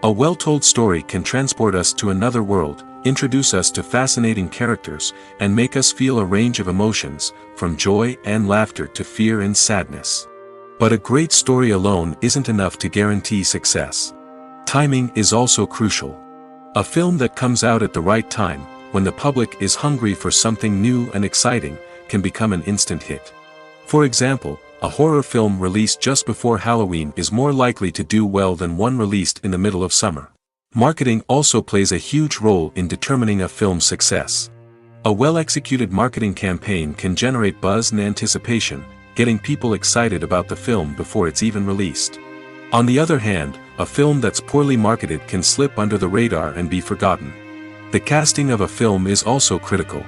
A well-told story can transport us to another world, introduce us to fascinating characters, and make us feel a range of emotions, from joy and laughter to fear and sadness. But a great story alone isn't enough to guarantee success. Timing is also crucial. A film that comes out at the right time, when the public is hungry for something new and exciting, can become an instant hit. For example, a horror film released just before Halloween is more likely to do well than one released in the middle of summer. Marketing also plays a huge role in determining a film's success. A well-executed marketing campaign can generate buzz and anticipation, getting people excited about the film before it's even released. On the other hand, a film that's poorly marketed can slip under the radar and be forgotten. The casting of a film is also critical.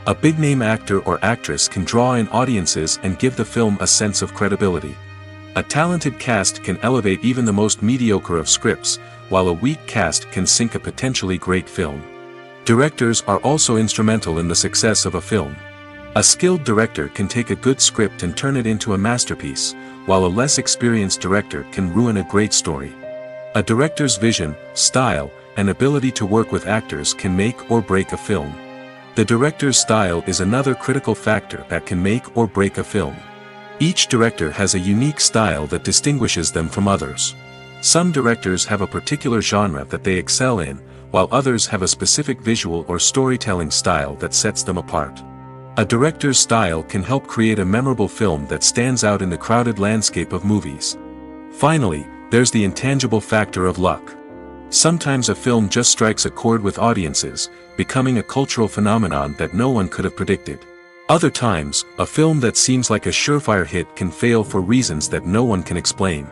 A big-name actor or actress can draw in audiences and give the film a sense of credibility. A talented cast can elevate even the most mediocre of scripts, while a weak cast can sink a potentially great film. Directors are also instrumental in the success of a film. A skilled director can take a good script and turn it into a masterpiece, while a less experienced director can ruin a great story. A director's vision, style, and ability to work with actors can make or break a film. The director's style is another critical factor that can make or break a film. Each director has a unique style that distinguishes them from others. Some directors have a particular genre that they excel in, while others have a specific visual or storytelling style that sets them apart. A director's style can help create a memorable film that stands out in the crowded landscape of movies. Finally, there's the intangible factor of luck. Sometimes a film just strikes a chord with audiences, becoming a cultural phenomenon that no one could have predicted. Other times, a film that seems like a surefire hit can fail for reasons that no one can explain.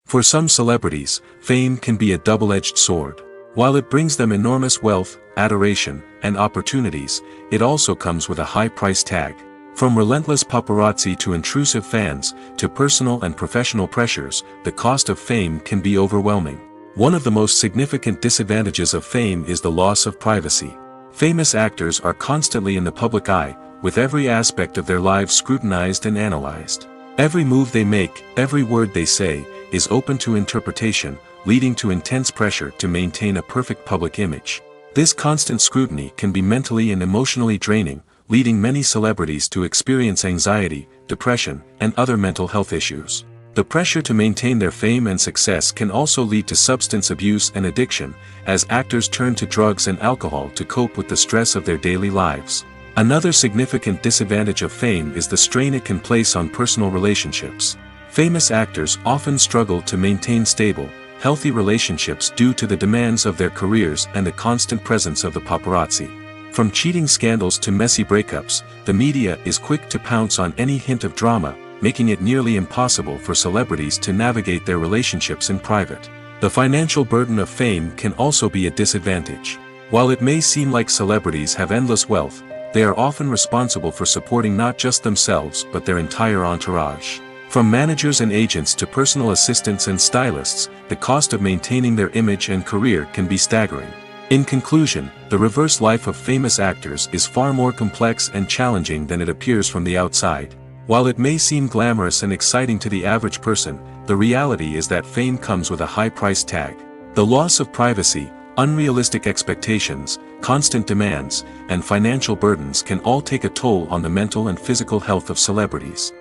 For some celebrities, fame can be a double-edged sword. While it brings them enormous wealth, adoration, and opportunities, it also comes with a high price tag. From relentless paparazzi to intrusive fans, to personal and professional pressures, the cost of fame can be overwhelming. One of the most significant disadvantages of fame is the loss of privacy. Famous actors are constantly in the public eye, with every aspect of their lives scrutinized and analyzed. Every move they make, every word they say, is open to interpretation, leading to intense pressure to maintain a perfect public image. This constant scrutiny can be mentally and emotionally draining, leading many celebrities to experience anxiety, depression, and other mental health issues. The pressure to maintain their fame and success can also lead to substance abuse and addiction, as actors turn to drugs and alcohol to cope with the stress of their daily lives. Another significant disadvantage of fame is the strain it can place on personal relationships. Famous actors often struggle to maintain stable, healthy relationships due to the demands of their careers and the constant presence of the paparazzi. From cheating scandals to messy breakups, the media is quick to pounce on any hint of drama, making it nearly impossible for celebrities to navigate their relationships in private. The financial burden of fame can also be a disadvantage. While it may seem like celebrities have endless wealth, they are often responsible for supporting not just themselves but their entire entourage. From managers and agents to personal assistants and stylists, the cost of maintaining their image and career can be staggering. In conclusion, the reverse life of famous actors is far more complex and challenging than it appears from the outside. While it may seem glamorous and exciting to the average person, the reality is that fame comes with a high price tag. The loss of privacy, unrealistic expectations, constant demands, and financial burdens can all take a toll on the mental and physical health of celebrities.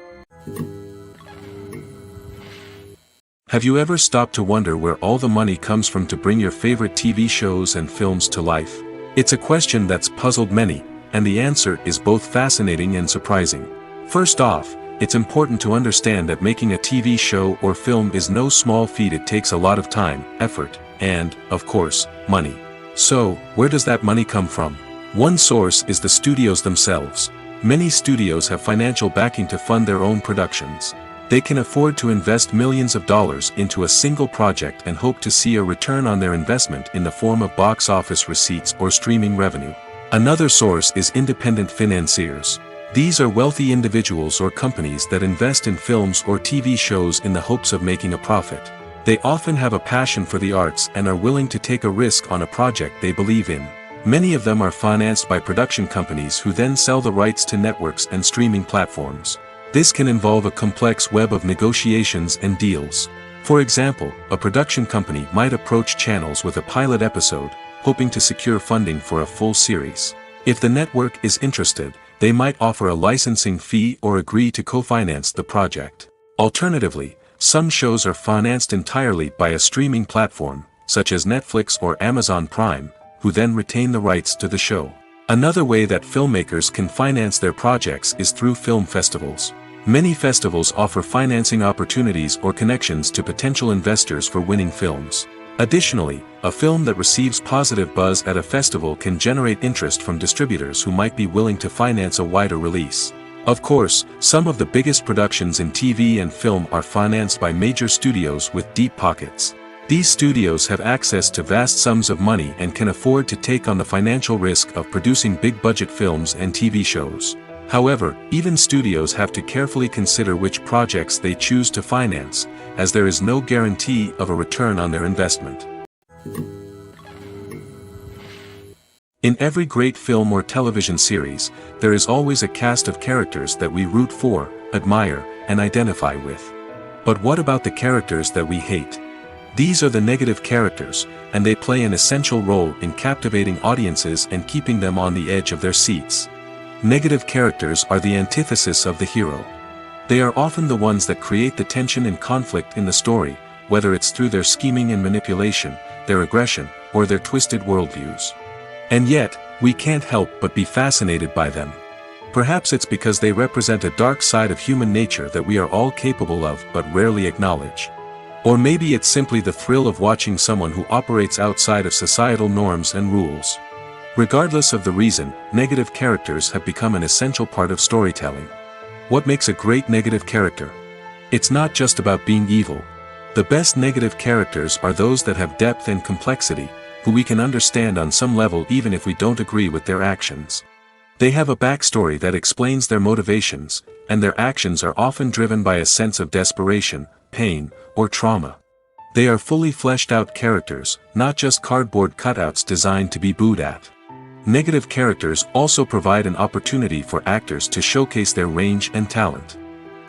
Have you ever stopped to wonder where all the money comes from to bring your favorite TV shows and films to life? It's a question that's puzzled many, and the answer is both fascinating and surprising. First off, it's important to understand that making a TV show or film is no small feat. It takes a lot of time, effort, and, of course, money. So, where does that money come from? One source is the studios themselves. Many studios have financial backing to fund their own productions. They can afford to invest millions of dollars into a single project and hope to see a return on their investment in the form of box office receipts or streaming revenue. Another source is independent financiers. These are wealthy individuals or companies that invest in films or TV shows in the hopes of making a profit. They often have a passion for the arts and are willing to take a risk on a project they believe in. Many of them are financed by production companies who then sell the rights to networks and streaming platforms. This can involve a complex web of negotiations and deals. For example, a production company might approach channels with a pilot episode, hoping to secure funding for a full series. If the network is interested, they might offer a licensing fee or agree to co-finance the project. Alternatively, some shows are financed entirely by a streaming platform, such as Netflix or Amazon Prime, who then retain the rights to the show. Another way that filmmakers can finance their projects is through film festivals. Many festivals offer financing opportunities or connections to potential investors for winning films. Additionally, a film that receives positive buzz at a festival can generate interest from distributors who might be willing to finance a wider release. Of course, some of the biggest productions in TV and film are financed by major studios with deep pockets. These studios have access to vast sums of money and can afford to take on the financial risk of producing big-budget films and TV shows. However, even studios have to carefully consider which projects they choose to finance, as there is no guarantee of a return on their investment. In every great film or television series, there is always a cast of characters that we root for, admire, and identify with. But what about the characters that we hate? These are the negative characters, and they play an essential role in captivating audiences and keeping them on the edge of their seats. Negative characters are the antithesis of the hero. They are often the ones that create the tension and conflict in the story, whether it's through their scheming and manipulation, their aggression, or their twisted worldviews. And yet, we can't help but be fascinated by them. Perhaps it's because they represent a dark side of human nature that we are all capable of but rarely acknowledge. Or maybe it's simply the thrill of watching someone who operates outside of societal norms and rules. Regardless of the reason, negative characters have become an essential part of storytelling. What makes a great negative character? It's not just about being evil. The best negative characters are those that have depth and complexity, who we can understand on some level even if we don't agree with their actions. They have a backstory that explains their motivations, and their actions are often driven by a sense of desperation, pain, or trauma. They are fully fleshed out characters, not just cardboard cutouts designed to be booed at. Negative characters also provide an opportunity for actors to showcase their range and talent.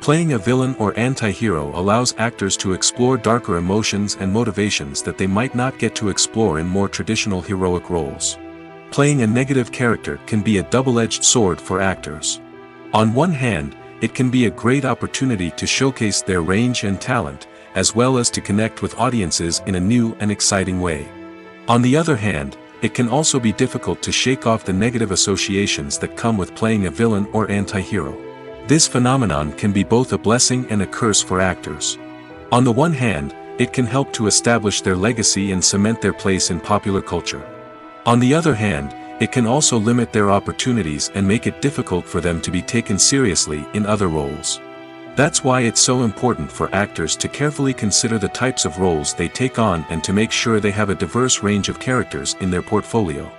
Playing a villain or anti-hero allows actors to explore darker emotions and motivations that they might not get to explore in more traditional heroic roles. Playing a negative character can be a double-edged sword for actors. On one hand, it can be a great opportunity to showcase their range and talent, as well as to connect with audiences in a new and exciting way. On the other hand, it can also be difficult to shake off the negative associations that come with playing a villain or anti-hero. This phenomenon can be both a blessing and a curse for actors. On the one hand, it can help to establish their legacy and cement their place in popular culture. On the other hand, it can also limit their opportunities and make it difficult for them to be taken seriously in other roles. That's why it's so important for actors to carefully consider the types of roles they take on and to make sure they have a diverse range of characters in their portfolio.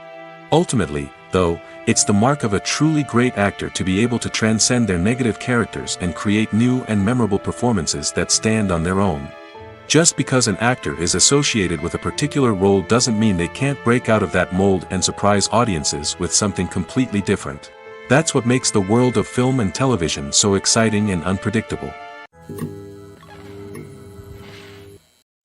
Ultimately, though, it's the mark of a truly great actor to be able to transcend their negative characters and create new and memorable performances that stand on their own. Just because an actor is associated with a particular role doesn't mean they can't break out of that mold and surprise audiences with something completely different. That's what makes the world of film and television so exciting and unpredictable.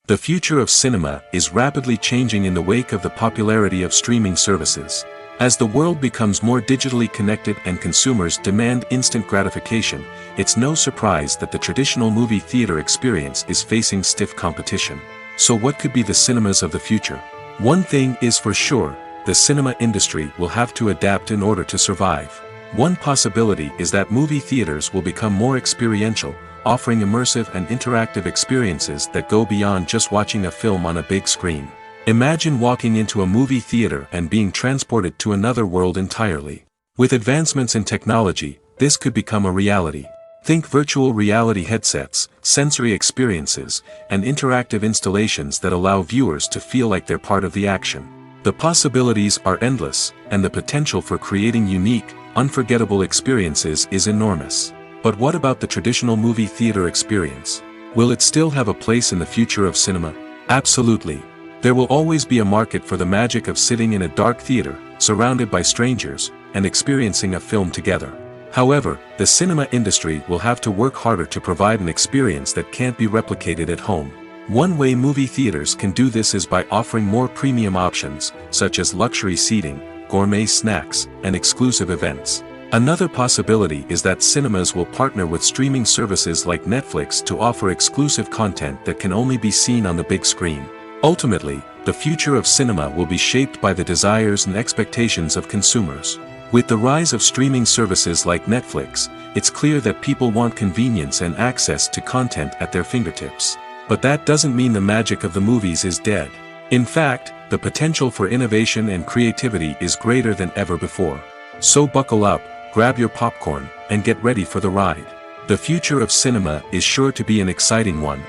The future of cinema is rapidly changing in the wake of the popularity of streaming services. As the world becomes more digitally connected and consumers demand instant gratification, it's no surprise that the traditional movie theater experience is facing stiff competition. So what could be the cinemas of the future? One thing is for sure, the cinema industry will have to adapt in order to survive. One possibility is that movie theaters will become more experiential, offering immersive and interactive experiences that go beyond just watching a film on a big screen. Imagine walking into a movie theater and being transported to another world entirely. With advancements in technology, this could become a reality. Think virtual reality headsets, sensory experiences, and interactive installations that allow viewers to feel like they're part of the action. The possibilities are endless, and the potential for creating unique, unforgettable experiences is enormous. But what about the traditional movie theater experience? Will it still have a place in the future of cinema? Absolutely. There will always be a market for the magic of sitting in a dark theater, surrounded by strangers, and experiencing a film together. However, the cinema industry will have to work harder to provide an experience that can't be replicated at home. One way movie theaters can do this is by offering more premium options, such as luxury seating, gourmet snacks, and exclusive events. Another possibility is that cinemas will partner with streaming services like Netflix to offer exclusive content that can only be seen on the big screen. Ultimately, the future of cinema will be shaped by the desires and expectations of consumers. With the rise of streaming services like Netflix, it's clear that people want convenience and access to content at their fingertips. But that doesn't mean the magic of the movies is dead. In fact, the potential for innovation and creativity is greater than ever before. So buckle up, grab your popcorn, and get ready for the ride. The future of cinema is sure to be an exciting one.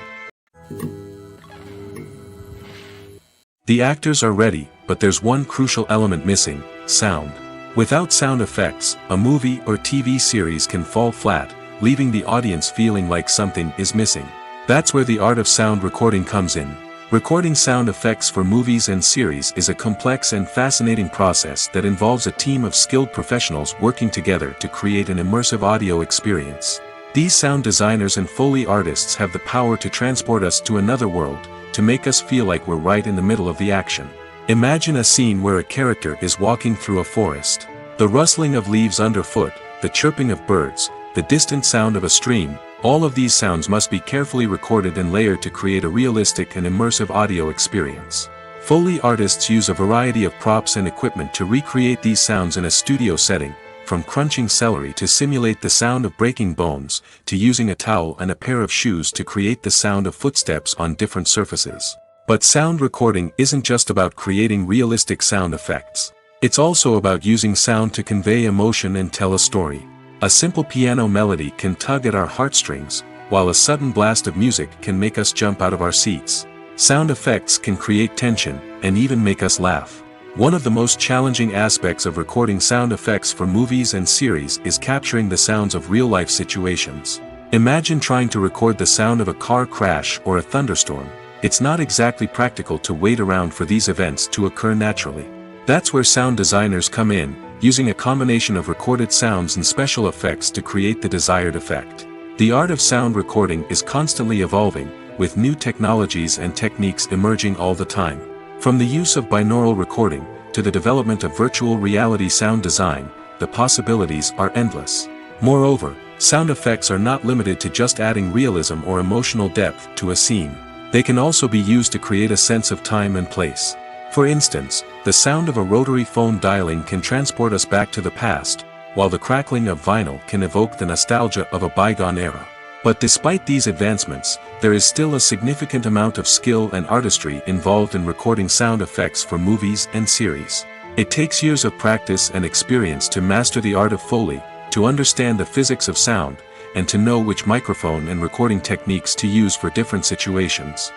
The actors are ready, but there's one crucial element missing: sound. Without sound effects, a movie or TV series can fall flat, leaving the audience feeling like something is missing. That's where the art of sound recording comes in. Recording sound effects for movies and series is a complex and fascinating process that involves a team of skilled professionals working together to create an immersive audio experience. These sound designers and Foley artists have the power to transport us to another world, to make us feel like we're right in the middle of the action. Imagine a scene where a character is walking through a forest. The rustling of leaves underfoot, the chirping of birds, the distant sound of a stream, all of these sounds must be carefully recorded and layered to create a realistic and immersive audio experience. Foley artists use a variety of props and equipment to recreate these sounds in a studio setting, from crunching celery to simulate the sound of breaking bones, to using a towel and a pair of shoes to create the sound of footsteps on different surfaces. But sound recording isn't just about creating realistic sound effects. It's also about using sound to convey emotion and tell a story. A simple piano melody can tug at our heartstrings, while a sudden blast of music can make us jump out of our seats. Sound effects can create tension, and even make us laugh. One of the most challenging aspects of recording sound effects for movies and series is capturing the sounds of real-life situations. Imagine trying to record the sound of a car crash or a thunderstorm. It's not exactly practical to wait around for these events to occur naturally. That's where sound designers come in, using a combination of recorded sounds and special effects to create the desired effect. The art of sound recording is constantly evolving, with new technologies and techniques emerging all the time. From the use of binaural recording, to the development of virtual reality sound design, the possibilities are endless. Moreover, sound effects are not limited to just adding realism or emotional depth to a scene. They can also be used to create a sense of time and place. For instance, the sound of a rotary phone dialing can transport us back to the past, while the crackling of vinyl can evoke the nostalgia of a bygone era. But despite these advancements, there is still a significant amount of skill and artistry involved in recording sound effects for movies and series. It takes years of practice and experience to master the art of Foley, to understand the physics of sound, and to know which microphone and recording techniques to use for different situations.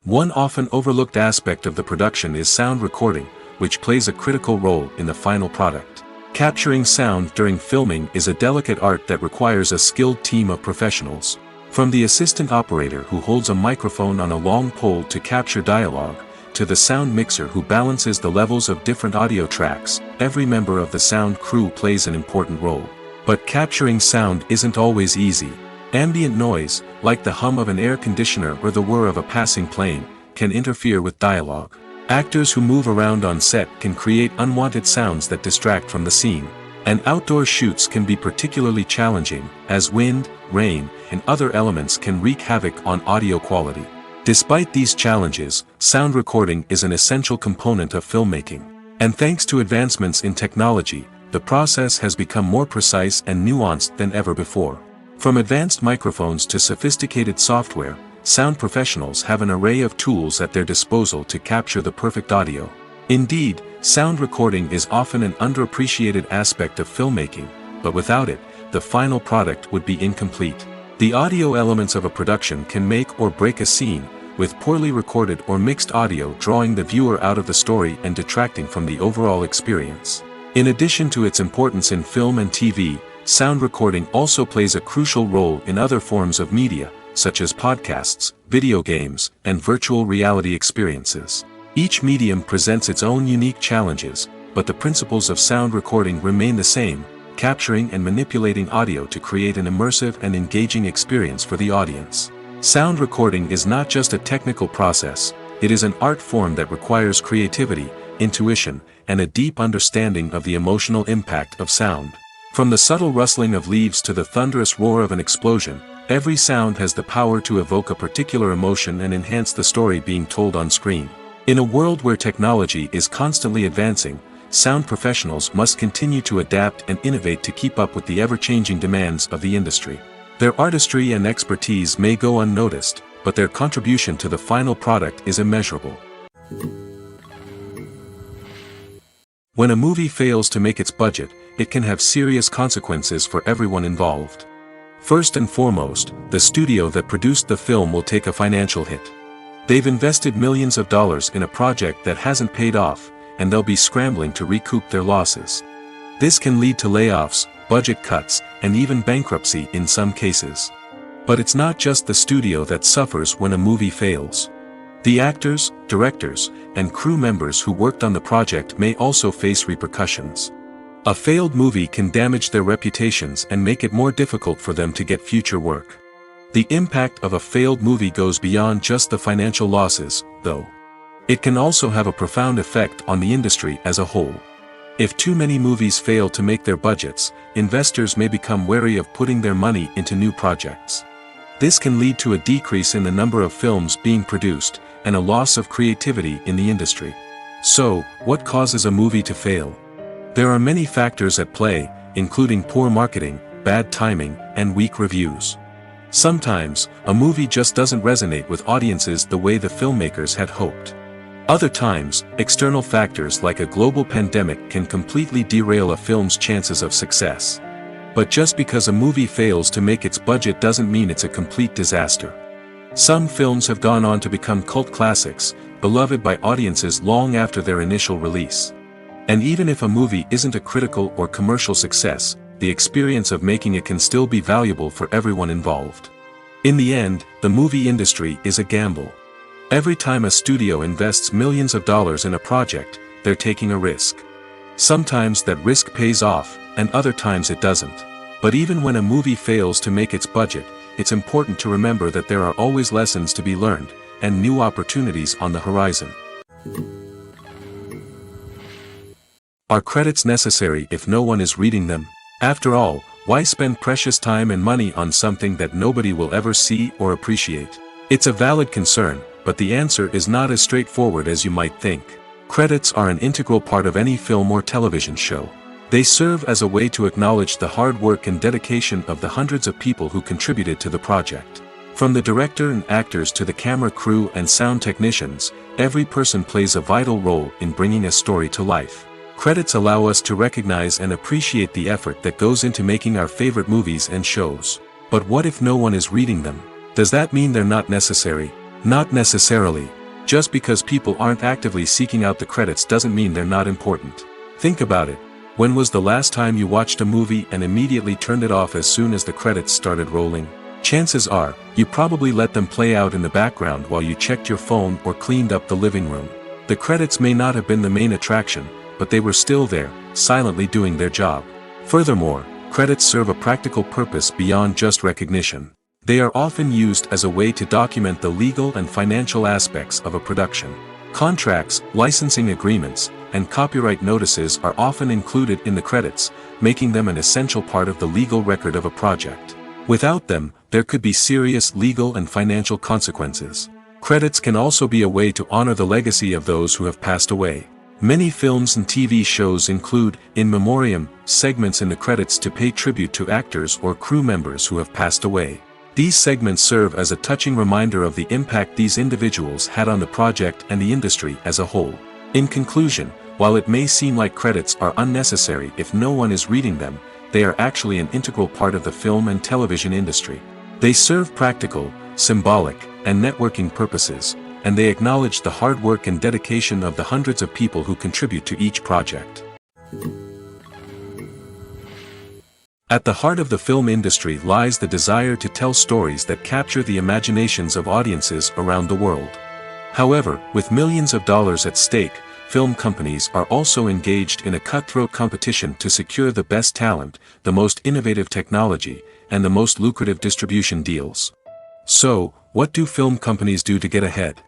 One often overlooked aspect of the production is sound recording, which plays a critical role in the final product. Capturing sound during filming is a delicate art that requires a skilled team of professionals. From the assistant operator who holds a microphone on a long pole to capture dialogue, to the sound mixer who balances the levels of different audio tracks, every member of the sound crew plays an important role. But capturing sound isn't always easy. Ambient noise, like the hum of an air conditioner or the whir of a passing plane, can interfere with dialogue. Actors who move around on set can create unwanted sounds that distract from the scene. And outdoor shoots can be particularly challenging, as wind, rain, and other elements can wreak havoc on audio quality. Despite these challenges, sound recording is an essential component of filmmaking. And thanks to advancements in technology, the process has become more precise and nuanced than ever before. From advanced microphones to sophisticated software, sound professionals have an array of tools at their disposal to capture the perfect audio. Indeed, sound recording is often an underappreciated aspect of filmmaking, but without it, the final product would be incomplete. The audio elements of a production can make or break a scene, with poorly recorded or mixed audio drawing the viewer out of the story and detracting from the overall experience. In addition to its importance in film and TV, sound recording also plays a crucial role in other forms of media, such as podcasts, video games, and virtual reality experiences. Each medium presents its own unique challenges, but the principles of sound recording remain the same, capturing and manipulating audio to create an immersive and engaging experience for the audience. Sound recording is not just a technical process, it is an art form that requires creativity, intuition, and a deep understanding of the emotional impact of sound. From the subtle rustling of leaves to the thunderous roar of an explosion, every sound has the power to evoke a particular emotion and enhance the story being told on screen. In a world where technology is constantly advancing, sound professionals must continue to adapt and innovate to keep up with the ever-changing demands of the industry. Their artistry and expertise may go unnoticed, but their contribution to the final product is immeasurable. When a movie fails to make its budget, it can have serious consequences for everyone involved. First and foremost, the studio that produced the film will take a financial hit. They've invested millions of dollars in a project that hasn't paid off, and they'll be scrambling to recoup their losses. This can lead to layoffs, budget cuts, and even bankruptcy in some cases. But it's not just the studio that suffers when a movie fails. The actors, directors, and crew members who worked on the project may also face repercussions. A failed movie can damage their reputations and make it more difficult for them to get future work. The impact of a failed movie goes beyond just the financial losses, though. It can also have a profound effect on the industry as a whole. If too many movies fail to make their budgets, investors may become wary of putting their money into new projects. This can lead to a decrease in the number of films being produced, and a loss of creativity in the industry. So, what causes a movie to fail? There are many factors at play, including poor marketing, bad timing, and weak reviews. Sometimes, a movie just doesn't resonate with audiences the way the filmmakers had hoped. Other times, external factors like a global pandemic can completely derail a film's chances of success. But just because a movie fails to make its budget doesn't mean it's a complete disaster. Some films have gone on to become cult classics, beloved by audiences long after their initial release. And even if a movie isn't a critical or commercial success, the experience of making it can still be valuable for everyone involved. In the end, the movie industry is a gamble. Every time a studio invests millions of dollars in a project, they're taking a risk. Sometimes that risk pays off, and other times it doesn't. But even when a movie fails to make its budget, it's important to remember that there are always lessons to be learned, and new opportunities on the horizon. Are credits necessary if no one is reading them? After all, why spend precious time and money on something that nobody will ever see or appreciate? It's a valid concern, but the answer is not as straightforward as you might think. Credits are an integral part of any film or television show. They serve as a way to acknowledge the hard work and dedication of the hundreds of people who contributed to the project. From the director and actors to the camera crew and sound technicians, every person plays a vital role in bringing a story to life. Credits allow us to recognize and appreciate the effort that goes into making our favorite movies and shows. But what if no one is reading them? Does that mean they're not necessary? Not necessarily. Just because people aren't actively seeking out the credits doesn't mean they're not important. Think about it. When was the last time you watched a movie and immediately turned it off as soon as the credits started rolling? Chances are, you probably let them play out in the background while you checked your phone or cleaned up the living room. The credits may not have been the main attraction, but they were still there, silently doing their job. Furthermore, credits serve a practical purpose beyond just recognition. They are often used as a way to document the legal and financial aspects of a production. Contracts, licensing agreements, and copyright notices are often included in the credits, making them an essential part of the legal record of a project. Without them, there could be serious legal and financial consequences. Credits can also be a way to honor the legacy of those who have passed away. Many films and TV shows include, in memoriam, segments in the credits to pay tribute to actors or crew members who have passed away. These segments serve as a touching reminder of the impact these individuals had on the project and the industry as a whole. In conclusion, while it may seem like credits are unnecessary if no one is reading them, they are actually an integral part of the film and television industry. They serve practical, symbolic, and networking purposes, and they acknowledge the hard work and dedication of the hundreds of people who contribute to each project. At the heart of the film industry lies the desire to tell stories that capture the imaginations of audiences around the world. However, with millions of dollars at stake, film companies are also engaged in a cutthroat competition to secure the best talent, the most innovative technology, and the most lucrative distribution deals. So, what do film companies do to get ahead?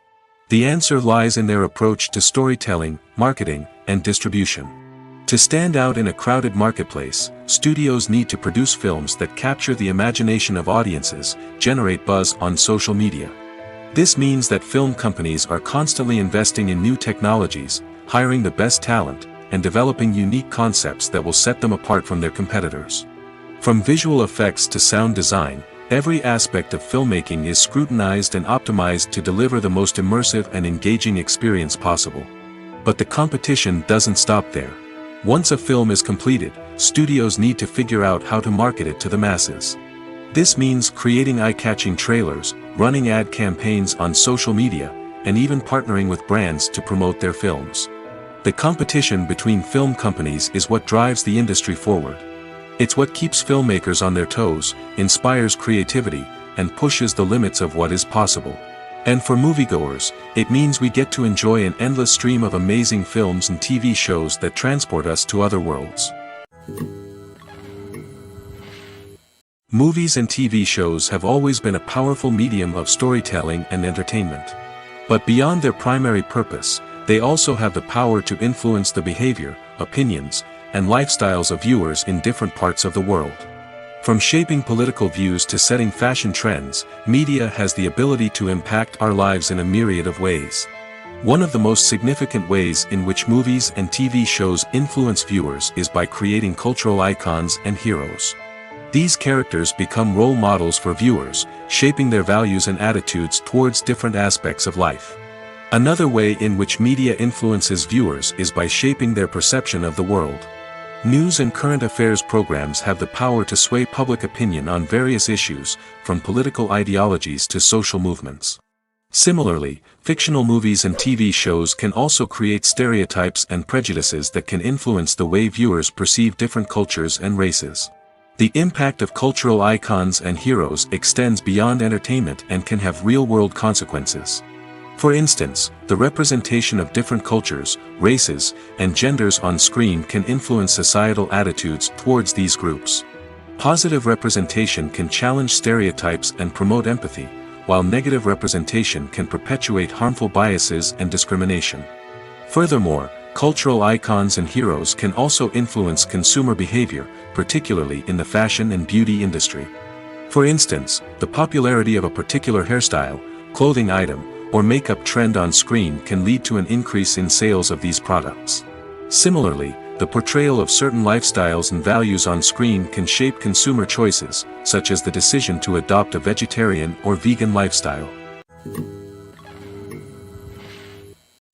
The answer lies in their approach to storytelling, marketing, and distribution. To stand out in a crowded marketplace, studios need to produce films that capture the imagination of audiences, generate buzz on social media. This means that film companies are constantly investing in new technologies, hiring the best talent, and developing unique concepts that will set them apart from their competitors. From visual effects to sound design, every aspect of filmmaking is scrutinized and optimized to deliver the most immersive and engaging experience possible. But the competition doesn't stop there. Once a film is completed, studios need to figure out how to market it to the masses. This means creating eye-catching trailers, running ad campaigns on social media, and even partnering with brands to promote their films. The competition between film companies is what drives the industry forward. It's what keeps filmmakers on their toes, inspires creativity, and pushes the limits of what is possible. And for moviegoers, it means we get to enjoy an endless stream of amazing films and TV shows that transport us to other worlds. Movies and TV shows have always been a powerful medium of storytelling and entertainment. But beyond their primary purpose, they also have the power to influence the behavior, opinions, and lifestyles of viewers in different parts of the world. From shaping political views to setting fashion trends, media has the ability to impact our lives in a myriad of ways. One of the most significant ways in which movies and TV shows influence viewers is by creating cultural icons and heroes. These characters become role models for viewers, shaping their values and attitudes towards different aspects of life. Another way in which media influences viewers is by shaping their perception of the world. News and current affairs programs have the power to sway public opinion on various issues, from political ideologies to social movements. Similarly, fictional movies and TV shows can also create stereotypes and prejudices that can influence the way viewers perceive different cultures and races. The impact of cultural icons and heroes extends beyond entertainment and can have real-world consequences. For instance, the representation of different cultures, races, and genders on screen can influence societal attitudes towards these groups. Positive representation can challenge stereotypes and promote empathy, while negative representation can perpetuate harmful biases and discrimination. Furthermore, cultural icons and heroes can also influence consumer behavior, particularly in the fashion and beauty industry. For instance, the popularity of a particular hairstyle, clothing item, or makeup trend on screen can lead to an increase in sales of these products. Similarly, the portrayal of certain lifestyles and values on screen can shape consumer choices, such as the decision to adopt a vegetarian or vegan lifestyle.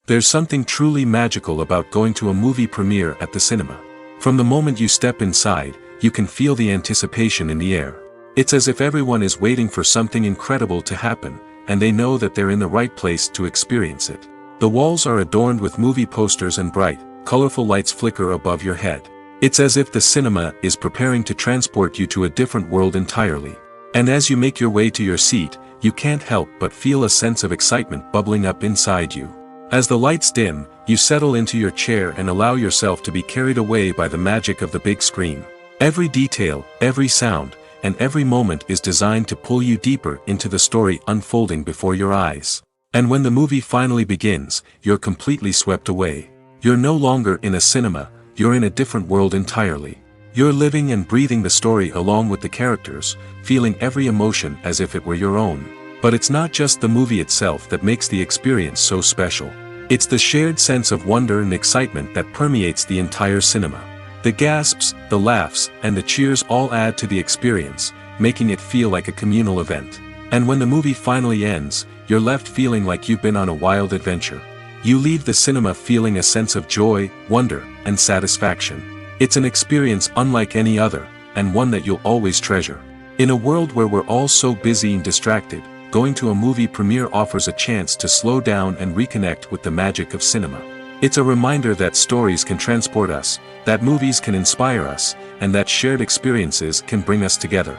There's something truly magical about going to a movie premiere at the cinema. From the moment you step inside, you can feel the anticipation in the air. It's as if everyone is waiting for something incredible to happen, and they know that they're in the right place to experience it. The walls are adorned with movie posters and bright, colorful lights flicker above your head. It's as if the cinema is preparing to transport you to a different world entirely. And as you make your way to your seat, you can't help but feel a sense of excitement bubbling up inside you. As the lights dim, you settle into your chair and allow yourself to be carried away by the magic of the big screen. Every detail, every sound, and every moment is designed to pull you deeper into the story unfolding before your eyes. And when the movie finally begins, you're completely swept away. You're no longer in a cinema, you're in a different world entirely. You're living and breathing the story along with the characters, feeling every emotion as if it were your own. But it's not just the movie itself that makes the experience so special. It's the shared sense of wonder and excitement that permeates the entire cinema. The gasps, the laughs, and the cheers all add to the experience, making it feel like a communal event. And when the movie finally ends, you're left feeling like you've been on a wild adventure. You leave the cinema feeling a sense of joy, wonder, and satisfaction. It's an experience unlike any other, and one that you'll always treasure. In a world where we're all so busy and distracted, going to a movie premiere offers a chance to slow down and reconnect with the magic of cinema. It's a reminder that stories can transport us, that movies can inspire us, and that shared experiences can bring us together.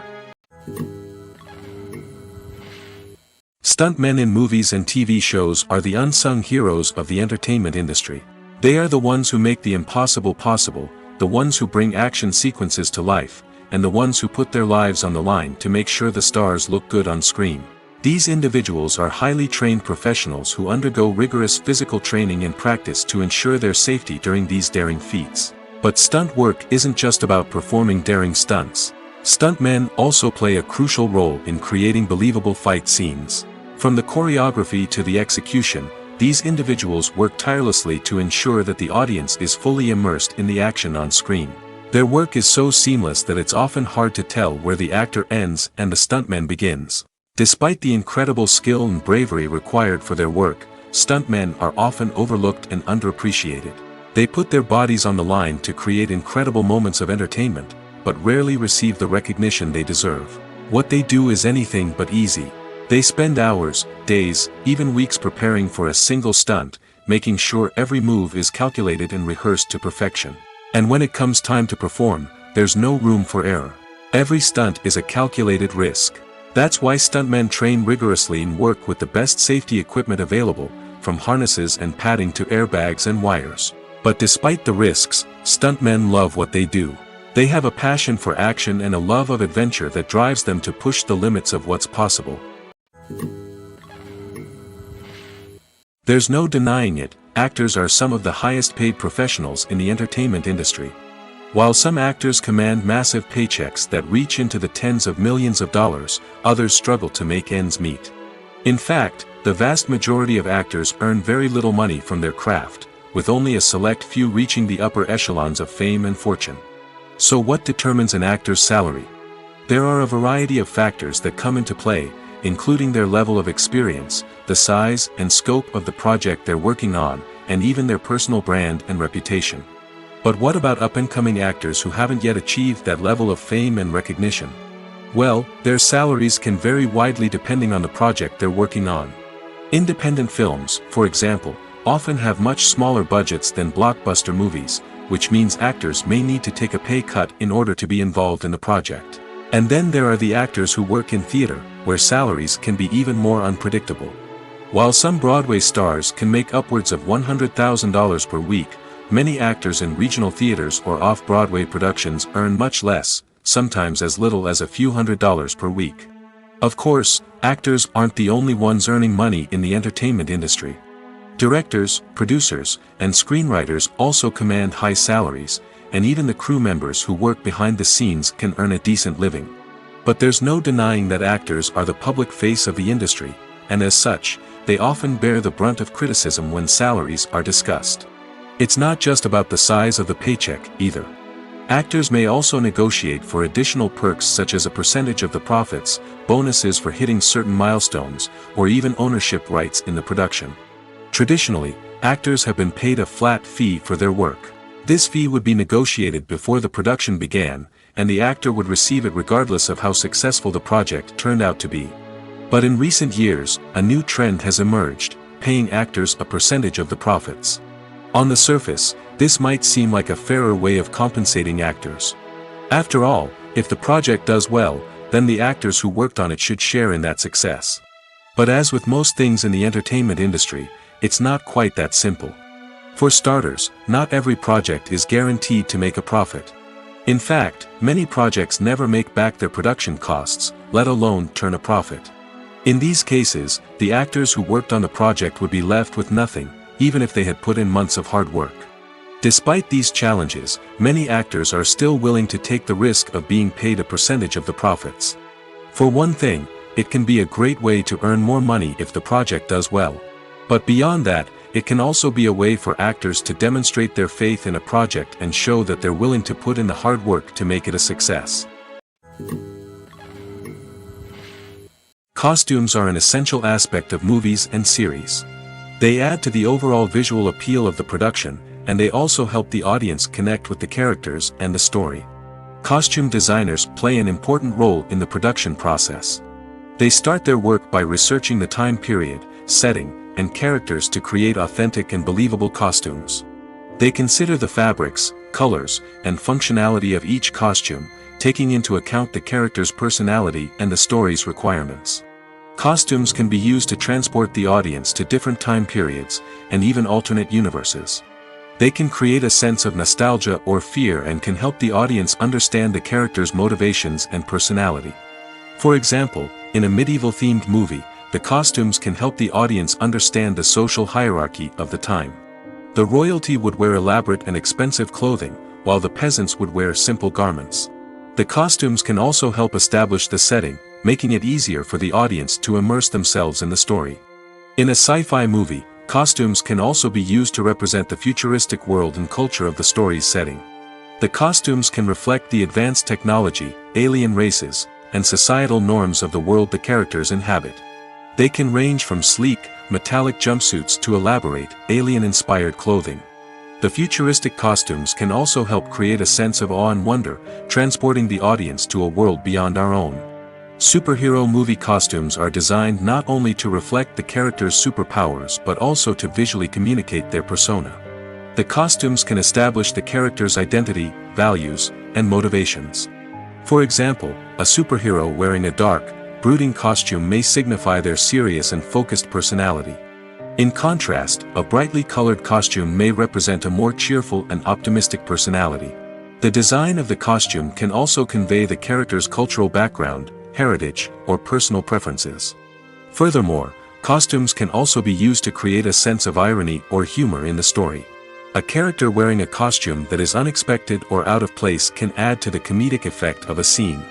Stuntmen in movies and TV shows are the unsung heroes of the entertainment industry. They are the ones who make the impossible possible, the ones who bring action sequences to life, and the ones who put their lives on the line to make sure the stars look good on screen. These individuals are highly trained professionals who undergo rigorous physical training and practice to ensure their safety during these daring feats. But stunt work isn't just about performing daring stunts. Stuntmen also play a crucial role in creating believable fight scenes. From the choreography to the execution, these individuals work tirelessly to ensure that the audience is fully immersed in the action on screen. Their work is so seamless that it's often hard to tell where the actor ends and the stuntman begins. Despite the incredible skill and bravery required for their work, stuntmen are often overlooked and underappreciated. They put their bodies on the line to create incredible moments of entertainment, but rarely receive the recognition they deserve. What they do is anything but easy. They spend hours, days, even weeks preparing for a single stunt, making sure every move is calculated and rehearsed to perfection. And when it comes time to perform, there's no room for error. Every stunt is a calculated risk. That's why stuntmen train rigorously and work with the best safety equipment available, from harnesses and padding to airbags and wires. But despite the risks, stuntmen love what they do. They have a passion for action and a love of adventure that drives them to push the limits of what's possible. There's no denying it, actors are some of the highest paid professionals in the entertainment industry. While some actors command massive paychecks that reach into the tens of millions of dollars, others struggle to make ends meet. In fact, the vast majority of actors earn very little money from their craft, with only a select few reaching the upper echelons of fame and fortune. So what determines an actor's salary? There are a variety of factors that come into play, including their level of experience, the size and scope of the project they're working on, and even their personal brand and reputation. But what about up-and-coming actors who haven't yet achieved that level of fame and recognition? Well, their salaries can vary widely depending on the project they're working on. Independent films, for example, often have much smaller budgets than blockbuster movies, which means actors may need to take a pay cut in order to be involved in the project. And then there are the actors who work in theater, where salaries can be even more unpredictable. While some Broadway stars can make upwards of $100,000 per week, many actors in regional theaters or off-Broadway productions earn much less, sometimes as little as a few $100s per week. Of course, actors aren't the only ones earning money in the entertainment industry. Directors, producers, and screenwriters also command high salaries, and even the crew members who work behind the scenes can earn a decent living. But there's no denying that actors are the public face of the industry, and as such, they often bear the brunt of criticism when salaries are discussed. It's not just about the size of the paycheck, either. Actors may also negotiate for additional perks such as a percentage of the profits, bonuses for hitting certain milestones, or even ownership rights in the production. Traditionally, actors have been paid a flat fee for their work. This fee would be negotiated before the production began, and the actor would receive it regardless of how successful the project turned out to be. But in recent years, a new trend has emerged, paying actors a percentage of the profits. On the surface, this might seem like a fairer way of compensating actors. After all, if the project does well, then the actors who worked on it should share in that success. But as with most things in the entertainment industry, it's not quite that simple. For starters, not every project is guaranteed to make a profit. In fact, many projects never make back their production costs, let alone turn a profit. In these cases, the actors who worked on the project would be left with nothing, even if they had put in months of hard work. Despite these challenges, many actors are still willing to take the risk of being paid a percentage of the profits. For one thing, it can be a great way to earn more money if the project does well. But beyond that, it can also be a way for actors to demonstrate their faith in a project and show that they're willing to put in the hard work to make it a success. Costumes are an essential aspect of movies and series. They add to the overall visual appeal of the production, and they also help the audience connect with the characters and the story. Costume designers play an important role in the production process. They start their work by researching the time period, setting, and characters to create authentic and believable costumes. They consider the fabrics, colors, and functionality of each costume, taking into account the character's personality and the story's requirements. Costumes can be used to transport the audience to different time periods, and even alternate universes. They can create a sense of nostalgia or fear and can help the audience understand the character's motivations and personality. For example, in a medieval-themed movie, the costumes can help the audience understand the social hierarchy of the time. The royalty would wear elaborate and expensive clothing, while the peasants would wear simple garments. The costumes can also help establish the setting, making it easier for the audience to immerse themselves in the story. In a sci-fi movie, costumes can also be used to represent the futuristic world and culture of the story's setting. The costumes can reflect the advanced technology, alien races, and societal norms of the world the characters inhabit. They can range from sleek, metallic jumpsuits to elaborate, alien-inspired clothing. The futuristic costumes can also help create a sense of awe and wonder, transporting the audience to a world beyond our own. Superhero movie costumes are designed not only to reflect the character's superpowers but also to visually communicate their persona. The costumes can establish the character's identity, values, and motivations. For example, a superhero wearing a dark, brooding costume may signify their serious and focused personality. In contrast, a brightly colored costume may represent a more cheerful and optimistic personality. The design of the costume can also convey the character's cultural background, heritage, or personal preferences. Furthermore, costumes can also be used to create a sense of irony or humor in the story. A character wearing a costume that is unexpected or out of place can add to the comedic effect of a scene.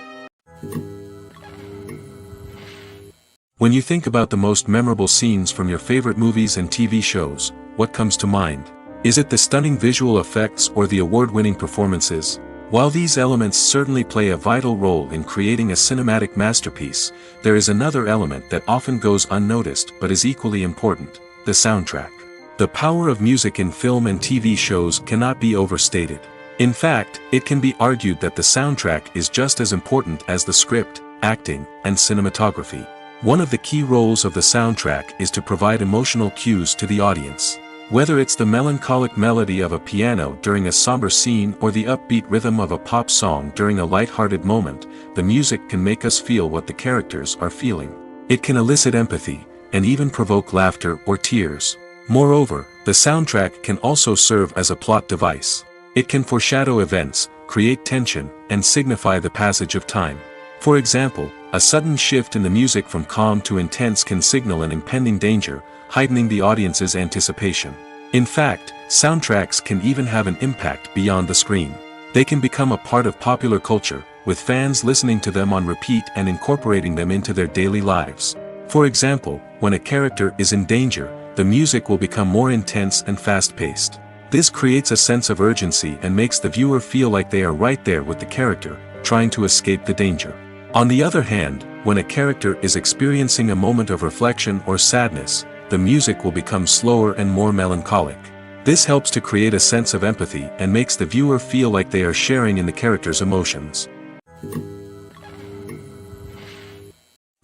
When you think about the most memorable scenes from your favorite movies and TV shows, what comes to mind? Is it the stunning visual effects or the award-winning performances? While these elements certainly play a vital role in creating a cinematic masterpiece, there is another element that often goes unnoticed but is equally important: the soundtrack. The power of music in film and TV shows cannot be overstated. In fact, it can be argued that the soundtrack is just as important as the script, acting, and cinematography. One of the key roles of the soundtrack is to provide emotional cues to the audience. Whether it's the melancholic melody of a piano during a somber scene or the upbeat rhythm of a pop song during a light-hearted moment, the music can make us feel what the characters are feeling. It can elicit empathy, and even provoke laughter or tears. Moreover, the soundtrack can also serve as a plot device. It can foreshadow events, create tension, and signify the passage of time. For example, a sudden shift in the music from calm to intense can signal an impending danger, heightening the audience's anticipation. In fact, soundtracks can even have an impact beyond the screen. They can become a part of popular culture, with fans listening to them on repeat and incorporating them into their daily lives. For example, when a character is in danger, the music will become more intense and fast-paced. This creates a sense of urgency and makes the viewer feel like they are right there with the character, trying to escape the danger. On the other hand, when a character is experiencing a moment of reflection or sadness, the music will become slower and more melancholic. This helps to create a sense of empathy and makes the viewer feel like they are sharing in the character's emotions.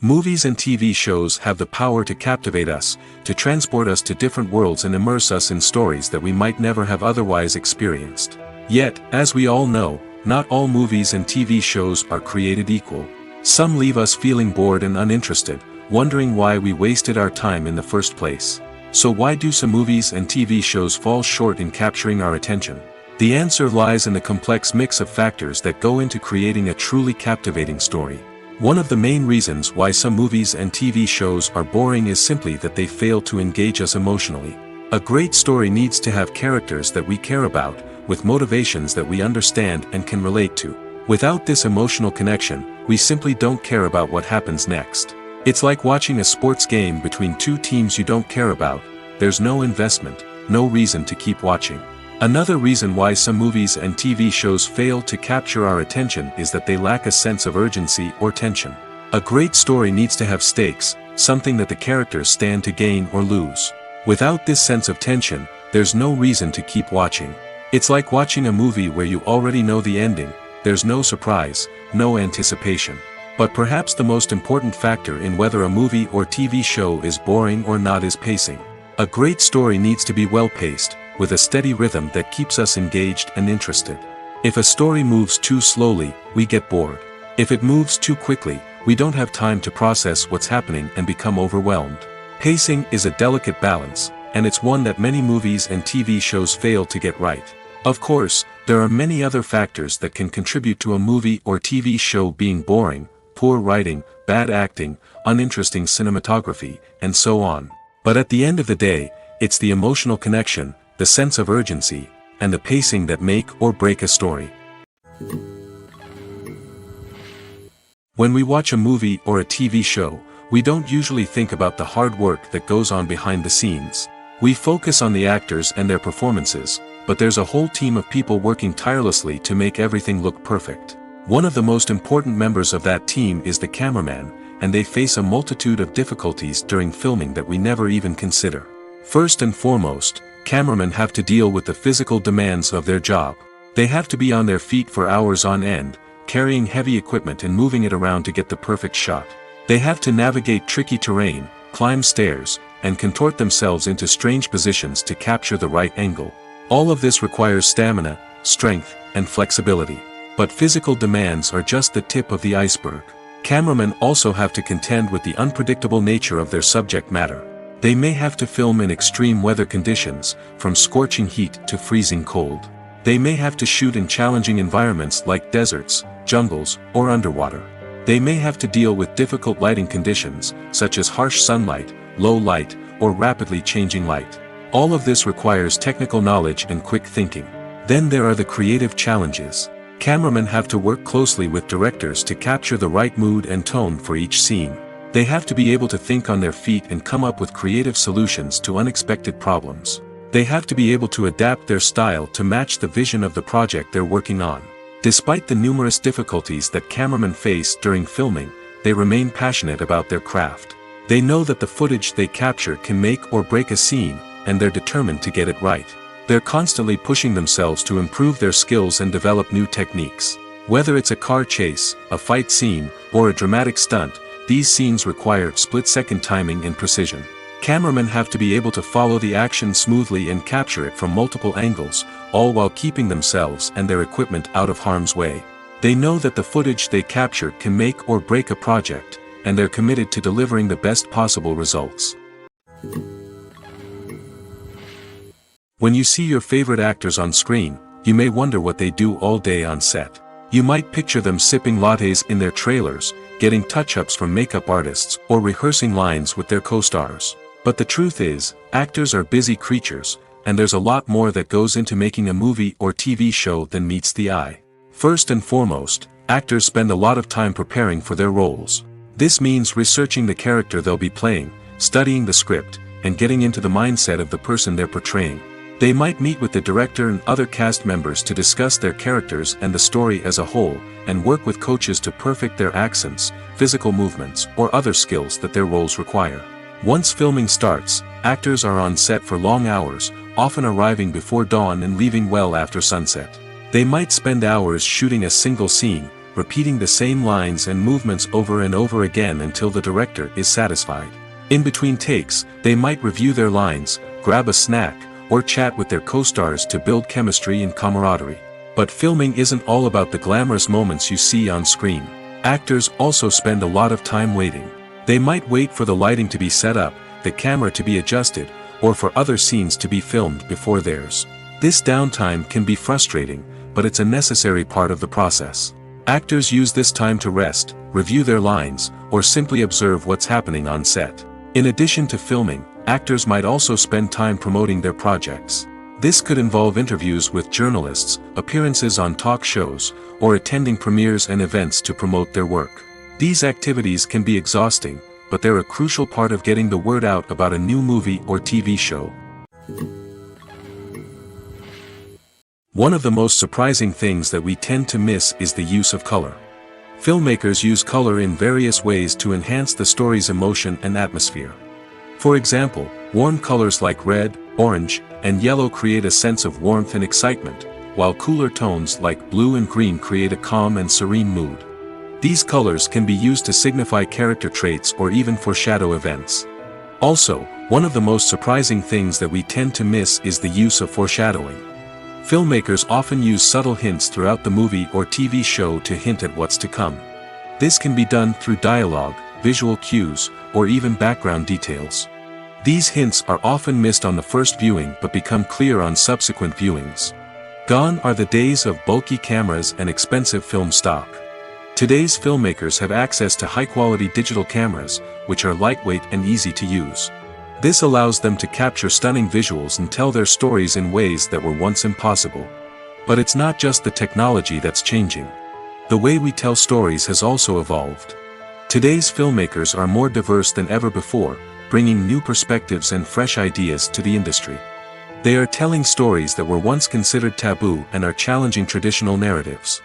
Movies and TV shows have the power to captivate us, to transport us to different worlds and immerse us in stories that we might never have otherwise experienced. Yet, as we all know, not all movies and TV shows are created equal. Some leave us feeling bored and uninterested, wondering why we wasted our time in the first place. So why do some movies and TV shows fall short in capturing our attention? The answer lies in the complex mix of factors that go into creating a truly captivating story. One of the main reasons why some movies and TV shows are boring is simply that they fail to engage us emotionally. A great story needs to have characters that we care about, with motivations that we understand and can relate to. Without this emotional connection, we simply don't care about what happens next. It's like watching a sports game between two teams you don't care about. There's no investment, no reason to keep watching. Another reason why some movies and TV shows fail to capture our attention is that they lack a sense of urgency or tension. A great story needs to have stakes, something that the characters stand to gain or lose. Without this sense of tension, there's no reason to keep watching. It's like watching a movie where you already know the ending. There's no surprise, no anticipation. But perhaps the most important factor in whether a movie or TV show is boring or not is pacing. A great story needs to be well-paced, with a steady rhythm that keeps us engaged and interested. If a story moves too slowly, we get bored. If it moves too quickly, we don't have time to process what's happening and become overwhelmed. Pacing is a delicate balance, and it's one that many movies and TV shows fail to get right. Of course, there are many other factors that can contribute to a movie or TV show being boring: poor writing, bad acting, uninteresting cinematography, and so on. But at the end of the day, it's the emotional connection, the sense of urgency, and the pacing that make or break a story. When we watch a movie or a TV show, we don't usually think about the hard work that goes on behind the scenes. We focus on the actors and their performances, but there's a whole team of people working tirelessly to make everything look perfect. One of the most important members of that team is the cameraman, and they face a multitude of difficulties during filming that we never even consider. First and foremost, cameramen have to deal with the physical demands of their job. They have to be on their feet for hours on end, carrying heavy equipment and moving it around to get the perfect shot. They have to navigate tricky terrain, climb stairs, and contort themselves into strange positions to capture the right angle. All of this requires stamina, strength, and flexibility. But physical demands are just the tip of the iceberg. Cameramen also have to contend with the unpredictable nature of their subject matter. They may have to film in extreme weather conditions, from scorching heat to freezing cold. They may have to shoot in challenging environments like deserts, jungles, or underwater. They may have to deal with difficult lighting conditions, such as harsh sunlight, low light, or rapidly changing light. All of this requires technical knowledge and quick thinking. Then there are the creative challenges. Cameramen have to work closely with directors to capture the right mood and tone for each scene. They have to be able to think on their feet and come up with creative solutions to unexpected problems. They have to be able to adapt their style to match the vision of the project they're working on. Despite the numerous difficulties that cameramen face during filming, they remain passionate about their craft. They know that the footage they capture can make or break a scene, and they're determined to get it right. They're constantly pushing themselves to improve their skills and develop new techniques. Whether it's a car chase, a fight scene, or a dramatic stunt, these scenes require split-second timing and precision. Cameramen have to be able to follow the action smoothly and capture it from multiple angles, all while keeping themselves and their equipment out of harm's way. They know that the footage they capture can make or break a project, and they're committed to delivering the best possible results. When you see your favorite actors on screen, you may wonder what they do all day on set. You might picture them sipping lattes in their trailers, getting touch-ups from makeup artists, or rehearsing lines with their co-stars. But the truth is, actors are busy creatures, and there's a lot more that goes into making a movie or TV show than meets the eye. First and foremost, actors spend a lot of time preparing for their roles. This means researching the character they'll be playing, studying the script, and getting into the mindset of the person they're portraying. They might meet with the director and other cast members to discuss their characters and the story as a whole, and work with coaches to perfect their accents, physical movements, or other skills that their roles require. Once filming starts, actors are on set for long hours, often arriving before dawn and leaving well after sunset. They might spend hours shooting a single scene, repeating the same lines and movements over and over again until the director is satisfied. In between takes, they might review their lines, grab a snack, or chat with their co-stars to build chemistry and camaraderie. But filming isn't all about the glamorous moments you see on screen. Actors also spend a lot of time waiting. They might wait for the lighting to be set up, the camera to be adjusted, or for other scenes to be filmed before theirs. This downtime can be frustrating, but it's a necessary part of the process. Actors use this time to rest, review their lines, or simply observe what's happening on set. In addition to filming, actors might also spend time promoting their projects. This could involve interviews with journalists, appearances on talk shows, or attending premieres and events to promote their work. These activities can be exhausting, but they're a crucial part of getting the word out about a new movie or TV show. One of the most surprising things that we tend to miss is the use of color. Filmmakers use color in various ways to enhance the story's emotion and atmosphere. For example, warm colors like red, orange, and yellow create a sense of warmth and excitement, while cooler tones like blue and green create a calm and serene mood. These colors can be used to signify character traits or even foreshadow events. Also, one of the most surprising things that we tend to miss is the use of foreshadowing. Filmmakers often use subtle hints throughout the movie or TV show to hint at what's to come. This can be done through dialogue, visual cues, or even background details. These hints are often missed on the first viewing but become clear on subsequent viewings. Gone are the days of bulky cameras and expensive film stock. Today's filmmakers have access to high-quality digital cameras, which are lightweight and easy to use. This allows them to capture stunning visuals and tell their stories in ways that were once impossible. But it's not just the technology that's changing. The way we tell stories has also evolved. Today's filmmakers are more diverse than ever before, bringing new perspectives and fresh ideas to the industry. They are telling stories that were once considered taboo and are challenging traditional narratives.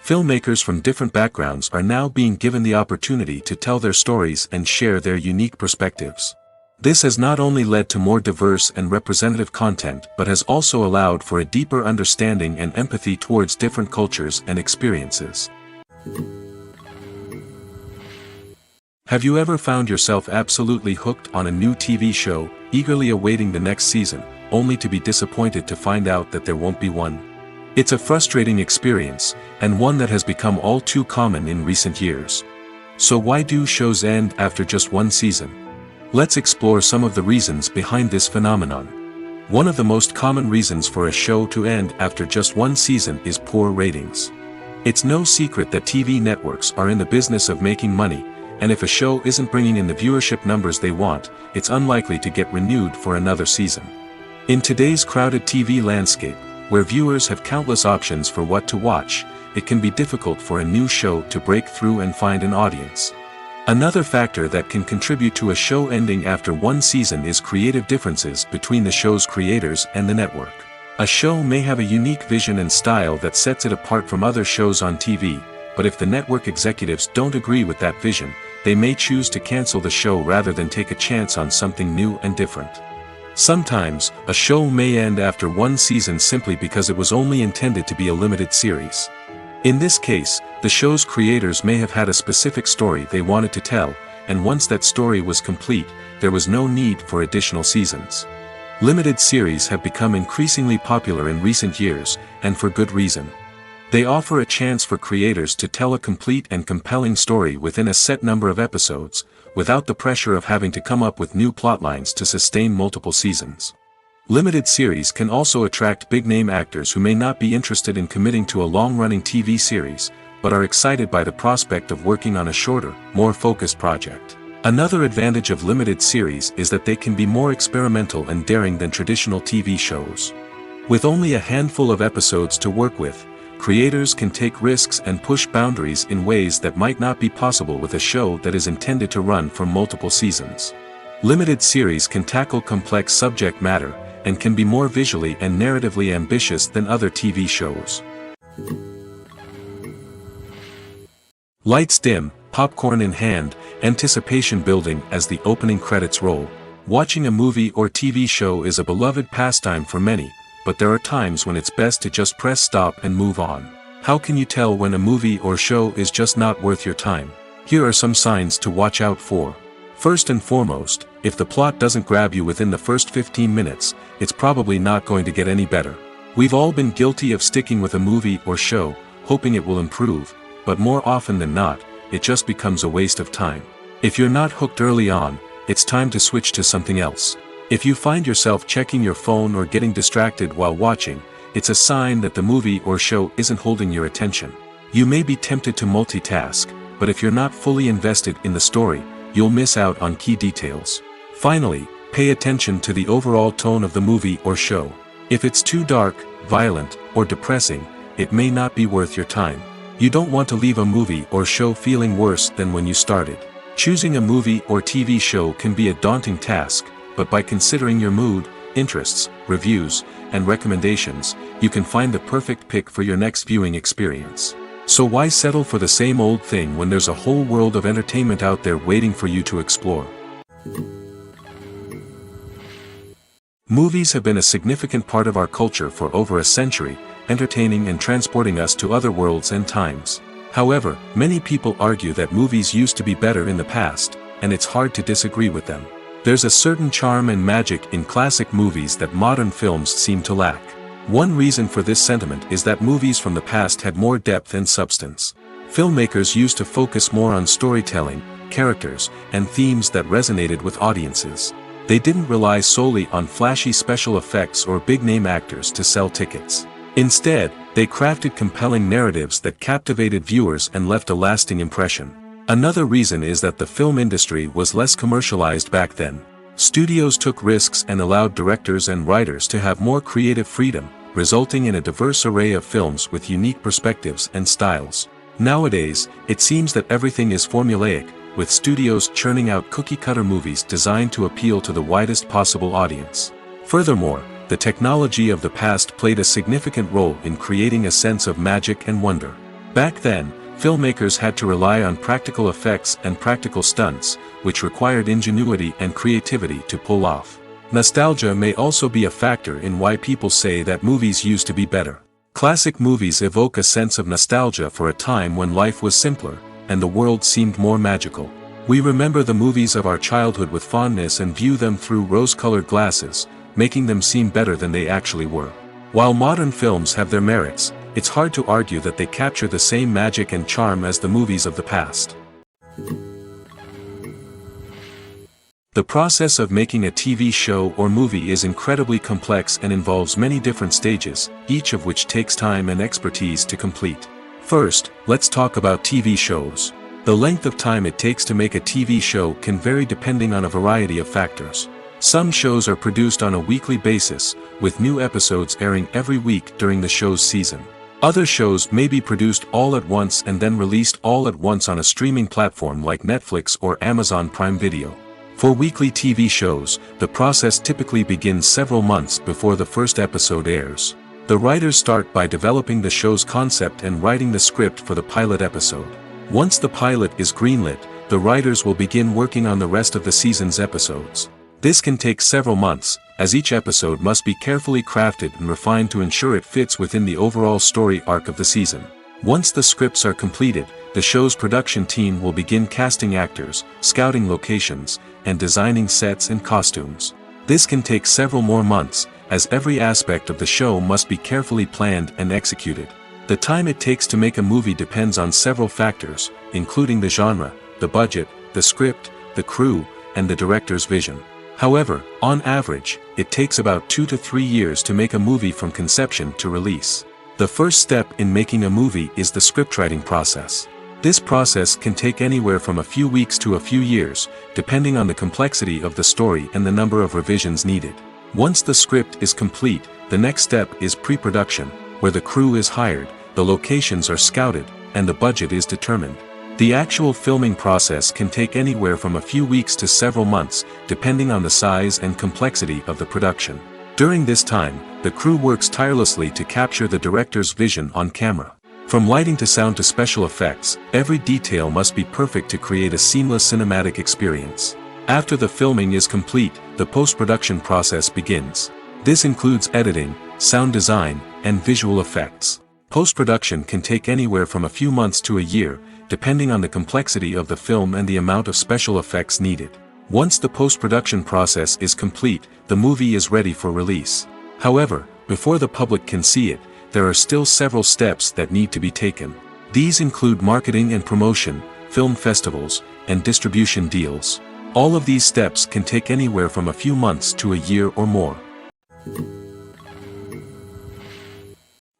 Filmmakers from different backgrounds are now being given the opportunity to tell their stories and share their unique perspectives. This has not only led to more diverse and representative content but has also allowed for a deeper understanding and empathy towards different cultures and experiences. Have you ever found yourself absolutely hooked on a new TV show, eagerly awaiting the next season, only to be disappointed to find out that there won't be one? It's a frustrating experience, and one that has become all too common in recent years. So why do shows end after just one season? Let's explore some of the reasons behind this phenomenon. One of the most common reasons for a show to end after just one season is poor ratings. It's no secret that TV networks are in the business of making money, and if a show isn't bringing in the viewership numbers they want, it's unlikely to get renewed for another season. In today's crowded TV landscape, where viewers have countless options for what to watch, it can be difficult for a new show to break through and find an audience. Another factor that can contribute to a show ending after one season is creative differences between the show's creators and the network. A show may have a unique vision and style that sets it apart from other shows on TV, but if the network executives don't agree with that vision, they may choose to cancel the show rather than take a chance on something new and different. Sometimes, a show may end after one season simply because it was only intended to be a limited series. In this case, the show's creators may have had a specific story they wanted to tell, and once that story was complete, there was no need for additional seasons. Limited series have become increasingly popular in recent years, and for good reason. They offer a chance for creators to tell a complete and compelling story within a set number of episodes, without the pressure of having to come up with new plotlines to sustain multiple seasons. Limited series can also attract big-name actors who may not be interested in committing to a long-running TV series, but are excited by the prospect of working on a shorter, more focused project. Another advantage of limited series is that they can be more experimental and daring than traditional TV shows. With only a handful of episodes to work with, creators can take risks and push boundaries in ways that might not be possible with a show that is intended to run for multiple seasons. Limited series can tackle complex subject matter, and can be more visually and narratively ambitious than other TV shows. Lights dim, popcorn in hand, anticipation building as the opening credits roll. Watching a movie or TV show is a beloved pastime for many, but there are times when it's best to just press stop and move on. How can you tell when a movie or show is just not worth your time? Here are some signs to watch out for. First and foremost, if the plot doesn't grab you within the first 15 minutes, it's probably not going to get any better. We've all been guilty of sticking with a movie or show, hoping it will improve, but more often than not, it just becomes a waste of time. If you're not hooked early on, it's time to switch to something else. If you find yourself checking your phone or getting distracted while watching, it's a sign that the movie or show isn't holding your attention. You may be tempted to multitask, but if you're not fully invested in the story, you'll miss out on key details. Finally, pay attention to the overall tone of the movie or show. If it's too dark, violent, or depressing, it may not be worth your time. You don't want to leave a movie or show feeling worse than when you started. Choosing a movie or TV show can be a daunting task, but by considering your mood, interests, reviews, and recommendations, you can find the perfect pick for your next viewing experience. So why settle for the same old thing when there's a whole world of entertainment out there waiting for you to explore? Movies have been a significant part of our culture for over a century, entertaining and transporting us to other worlds and times. However, many people argue that movies used to be better in the past, and it's hard to disagree with them. There's a certain charm and magic in classic movies that modern films seem to lack. One reason for this sentiment is that movies from the past had more depth and substance. Filmmakers used to focus more on storytelling, characters, and themes that resonated with audiences. They didn't rely solely on flashy special effects or big-name actors to sell tickets. Instead, they crafted compelling narratives that captivated viewers and left a lasting impression. Another reason is that the film industry was less commercialized back then. Studios took risks and allowed directors and writers to have more creative freedom, resulting in a diverse array of films with unique perspectives and styles. Nowadays, it seems that everything is formulaic, with studios churning out cookie-cutter movies designed to appeal to the widest possible audience. Furthermore, the technology of the past played a significant role in creating a sense of magic and wonder. Back then, filmmakers had to rely on practical effects and practical stunts, which required ingenuity and creativity to pull off. Nostalgia may also be a factor in why people say that movies used to be better. Classic movies evoke a sense of nostalgia for a time when life was simpler, and the world seemed more magical. We remember the movies of our childhood with fondness and view them through rose-colored glasses, making them seem better than they actually were. While modern films have their merits, it's hard to argue that they capture the same magic and charm as the movies of the past. The process of making a TV show or movie is incredibly complex and involves many different stages, each of which takes time and expertise to complete. First, let's talk about TV shows. The length of time it takes to make a TV show can vary depending on a variety of factors. Some shows are produced on a weekly basis, with new episodes airing every week during the show's season. Other shows may be produced all at once and then released all at once on a streaming platform like Netflix or Amazon Prime Video. For weekly TV shows, the process typically begins several months before the first episode airs. The writers start by developing the show's concept and writing the script for the pilot episode. Once the pilot is greenlit, the writers will begin working on the rest of the season's episodes. This can take several months, as each episode must be carefully crafted and refined to ensure it fits within the overall story arc of the season. Once the scripts are completed, the show's production team will begin casting actors, scouting locations, and designing sets and costumes. This can take several more months, as every aspect of the show must be carefully planned and executed. The time it takes to make a movie depends on several factors, including the genre, the budget, the script, the crew, and the director's vision. However, on average, it takes about 2 to 3 years to make a movie from conception to release. The first step in making a movie is the scriptwriting process. This process can take anywhere from a few weeks to a few years, depending on the complexity of the story and the number of revisions needed. Once the script is complete, the next step is pre-production, where the crew is hired, the locations are scouted, and the budget is determined. The actual filming process can take anywhere from a few weeks to several months, depending on the size and complexity of the production. During this time, the crew works tirelessly to capture the director's vision on camera. From lighting to sound to special effects, every detail must be perfect to create a seamless cinematic experience. After the filming is complete, the post-production process begins. This includes editing, sound design, and visual effects. Post-production can take anywhere from a few months to a year, depending on the complexity of the film and the amount of special effects needed. Once the post-production process is complete, the movie is ready for release. However, before the public can see it, there are still several steps that need to be taken. These include marketing and promotion, film festivals, and distribution deals. All of these steps can take anywhere from a few months to a year or more.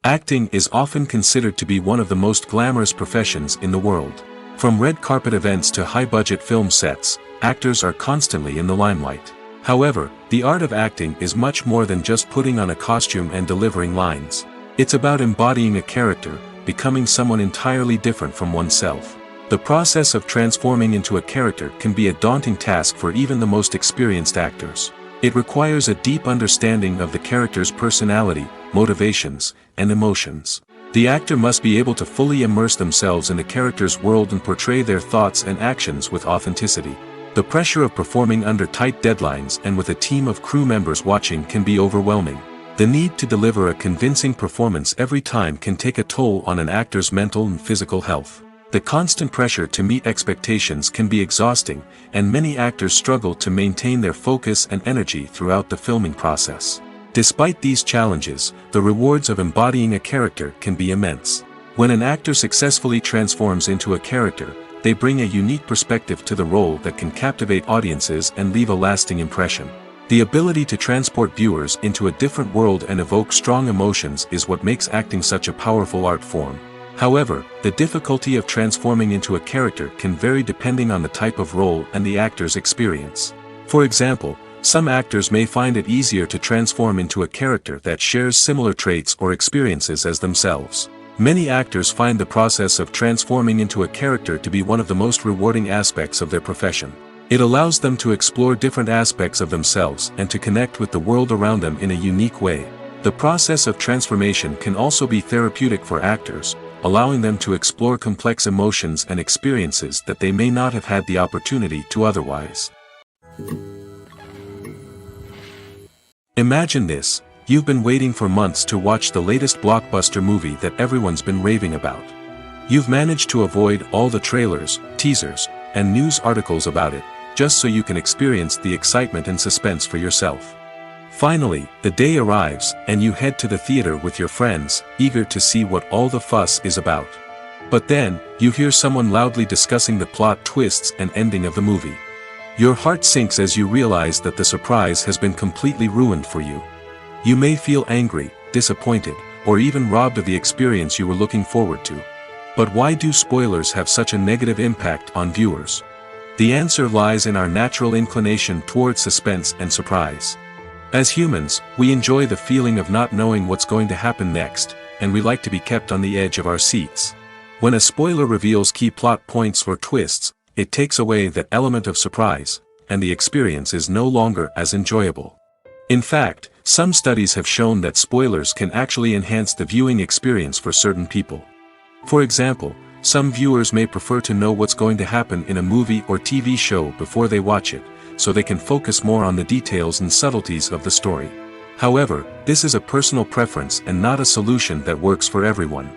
Acting is often considered to be one of the most glamorous professions in the world. From red carpet events to high-budget film sets, actors are constantly in the limelight. However, the art of acting is much more than just putting on a costume and delivering lines. It's about embodying a character, becoming someone entirely different from oneself. The process of transforming into a character can be a daunting task for even the most experienced actors. It requires a deep understanding of the character's personality, motivations, and emotions. The actor must be able to fully immerse themselves in the character's world and portray their thoughts and actions with authenticity. The pressure of performing under tight deadlines and with a team of crew members watching can be overwhelming. The need to deliver a convincing performance every time can take a toll on an actor's mental and physical health. The constant pressure to meet expectations can be exhausting, and many actors struggle to maintain their focus and energy throughout the filming process. Despite these challenges, the rewards of embodying a character can be immense. When an actor successfully transforms into a character, they bring a unique perspective to the role that can captivate audiences and leave a lasting impression. The ability to transport viewers into a different world and evoke strong emotions is what makes acting such a powerful art form. However, the difficulty of transforming into a character can vary depending on the type of role and the actor's experience. For example, some actors may find it easier to transform into a character that shares similar traits or experiences as themselves. Many actors find the process of transforming into a character to be one of the most rewarding aspects of their profession. It allows them to explore different aspects of themselves and to connect with the world around them in a unique way. The process of transformation can also be therapeutic for actors, allowing them to explore complex emotions and experiences that they may not have had the opportunity to otherwise. Imagine this: you've been waiting for months to watch the latest blockbuster movie that everyone's been raving about. You've managed to avoid all the trailers, teasers, and news articles about it, just so you can experience the excitement and suspense for yourself. Finally, the day arrives, and you head to the theater with your friends, eager to see what all the fuss is about. But then, you hear someone loudly discussing the plot twists and ending of the movie. Your heart sinks as you realize that the surprise has been completely ruined for you. You may feel angry, disappointed, or even robbed of the experience you were looking forward to. But why do spoilers have such a negative impact on viewers? The answer lies in our natural inclination toward suspense and surprise. As humans, we enjoy the feeling of not knowing what's going to happen next, and we like to be kept on the edge of our seats. When a spoiler reveals key plot points or twists, it takes away that element of surprise, and the experience is no longer as enjoyable. In fact, some studies have shown that spoilers can actually enhance the viewing experience for certain people. For example, some viewers may prefer to know what's going to happen in a movie or TV show before they watch it, so they can focus more on the details and subtleties of the story. However, this is a personal preference and not a solution that works for everyone.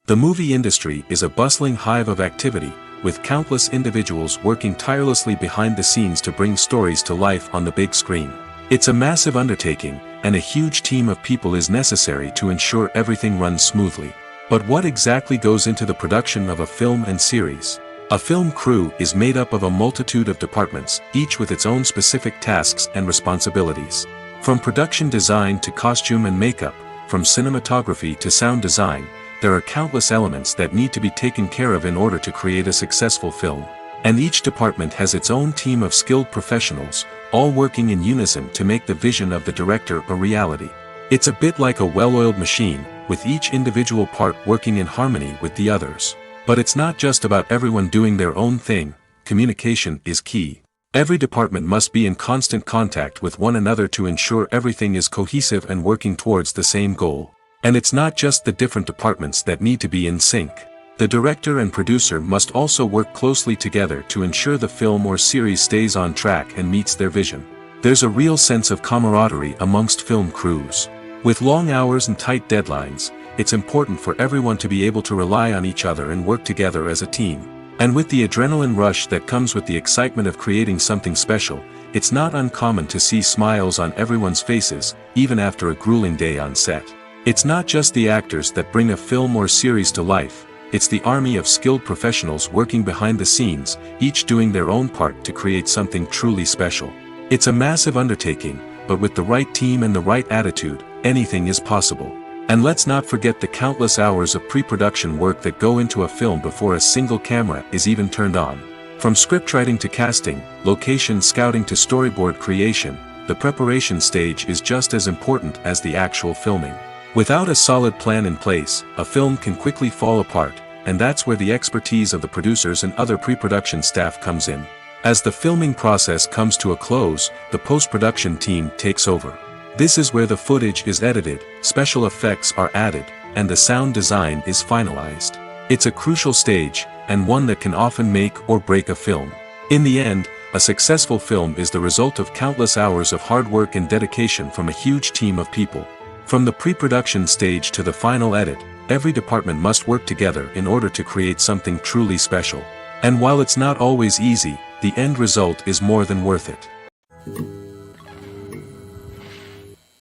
The movie industry is a bustling hive of activity, with countless individuals working tirelessly behind the scenes to bring stories to life on the big screen. It's a massive undertaking, and a huge team of people is necessary to ensure everything runs smoothly. But what exactly goes into the production of a film and series? A film crew is made up of a multitude of departments, each with its own specific tasks and responsibilities. From production design to costume and makeup, from cinematography to sound design, there are countless elements that need to be taken care of in order to create a successful film. And each department has its own team of skilled professionals, all working in unison to make the vision of the director a reality. It's a bit like a well-oiled machine, with each individual part working in harmony with the others. But it's not just about everyone doing their own thing. Communication is key. Every department must be in constant contact with one another to ensure everything is cohesive and working towards the same goal. And it's not just the different departments that need to be in sync. The director and producer must also work closely together to ensure the film or series stays on track and meets their vision. There's a real sense of camaraderie amongst film crews. With long hours and tight deadlines, it's important for everyone to be able to rely on each other and work together as a team. And with the adrenaline rush that comes with the excitement of creating something special, it's not uncommon to see smiles on everyone's faces, even after a grueling day on set. It's not just the actors that bring a film or series to life, it's the army of skilled professionals working behind the scenes, each doing their own part to create something truly special. It's a massive undertaking, but with the right team and the right attitude, anything is possible. And let's not forget the countless hours of pre-production work that go into a film before a single camera is even turned on. From scriptwriting to casting, location scouting to storyboard creation, the preparation stage is just as important as the actual filming. Without a solid plan in place, a film can quickly fall apart, and that's where the expertise of the producers and other pre-production staff comes in. As the filming process comes to a close, the post-production team takes over. This is where the footage is edited, special effects are added, and the sound design is finalized. It's a crucial stage, and one that can often make or break a film. In the end, a successful film is the result of countless hours of hard work and dedication from a huge team of people. From the pre-production stage to the final edit, every department must work together in order to create something truly special. And while it's not always easy, the end result is more than worth it.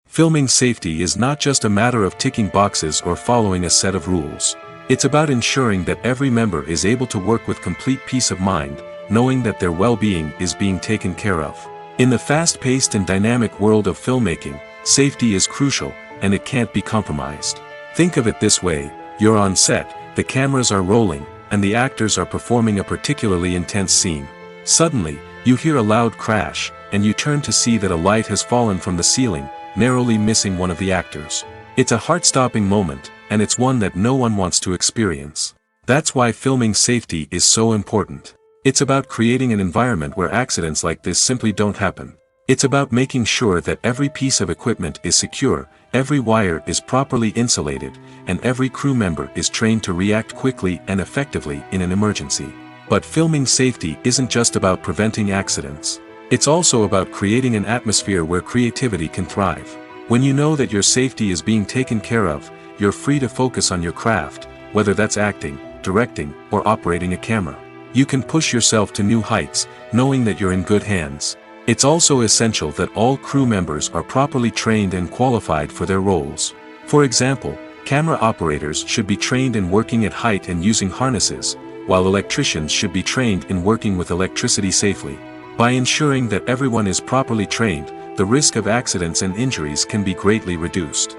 Filming safety is not just a matter of ticking boxes or following a set of rules. It's about ensuring that every member is able to work with complete peace of mind, knowing that their well-being is being taken care of. In the fast-paced and dynamic world of filmmaking, safety is crucial, and it can't be compromised. Think of it this way, you're on set, the cameras are rolling, and the actors are performing a particularly intense scene. Suddenly, you hear a loud crash, and you turn to see that a light has fallen from the ceiling, narrowly missing one of the actors. It's a heart-stopping moment, and it's one that no one wants to experience. That's why filming safety is so important. It's about creating an environment where accidents like this simply don't happen. It's about making sure that every piece of equipment is secure, every wire is properly insulated, and every crew member is trained to react quickly and effectively in an emergency. But filming safety isn't just about preventing accidents. It's also about creating an atmosphere where creativity can thrive. When you know that your safety is being taken care of, you're free to focus on your craft, whether that's acting, directing, or operating a camera. You can push yourself to new heights, knowing that you're in good hands. It's also essential that all crew members are properly trained and qualified for their roles. For example, camera operators should be trained in working at height and using harnesses, while electricians should be trained in working with electricity safely. By ensuring that everyone is properly trained, the risk of accidents and injuries can be greatly reduced.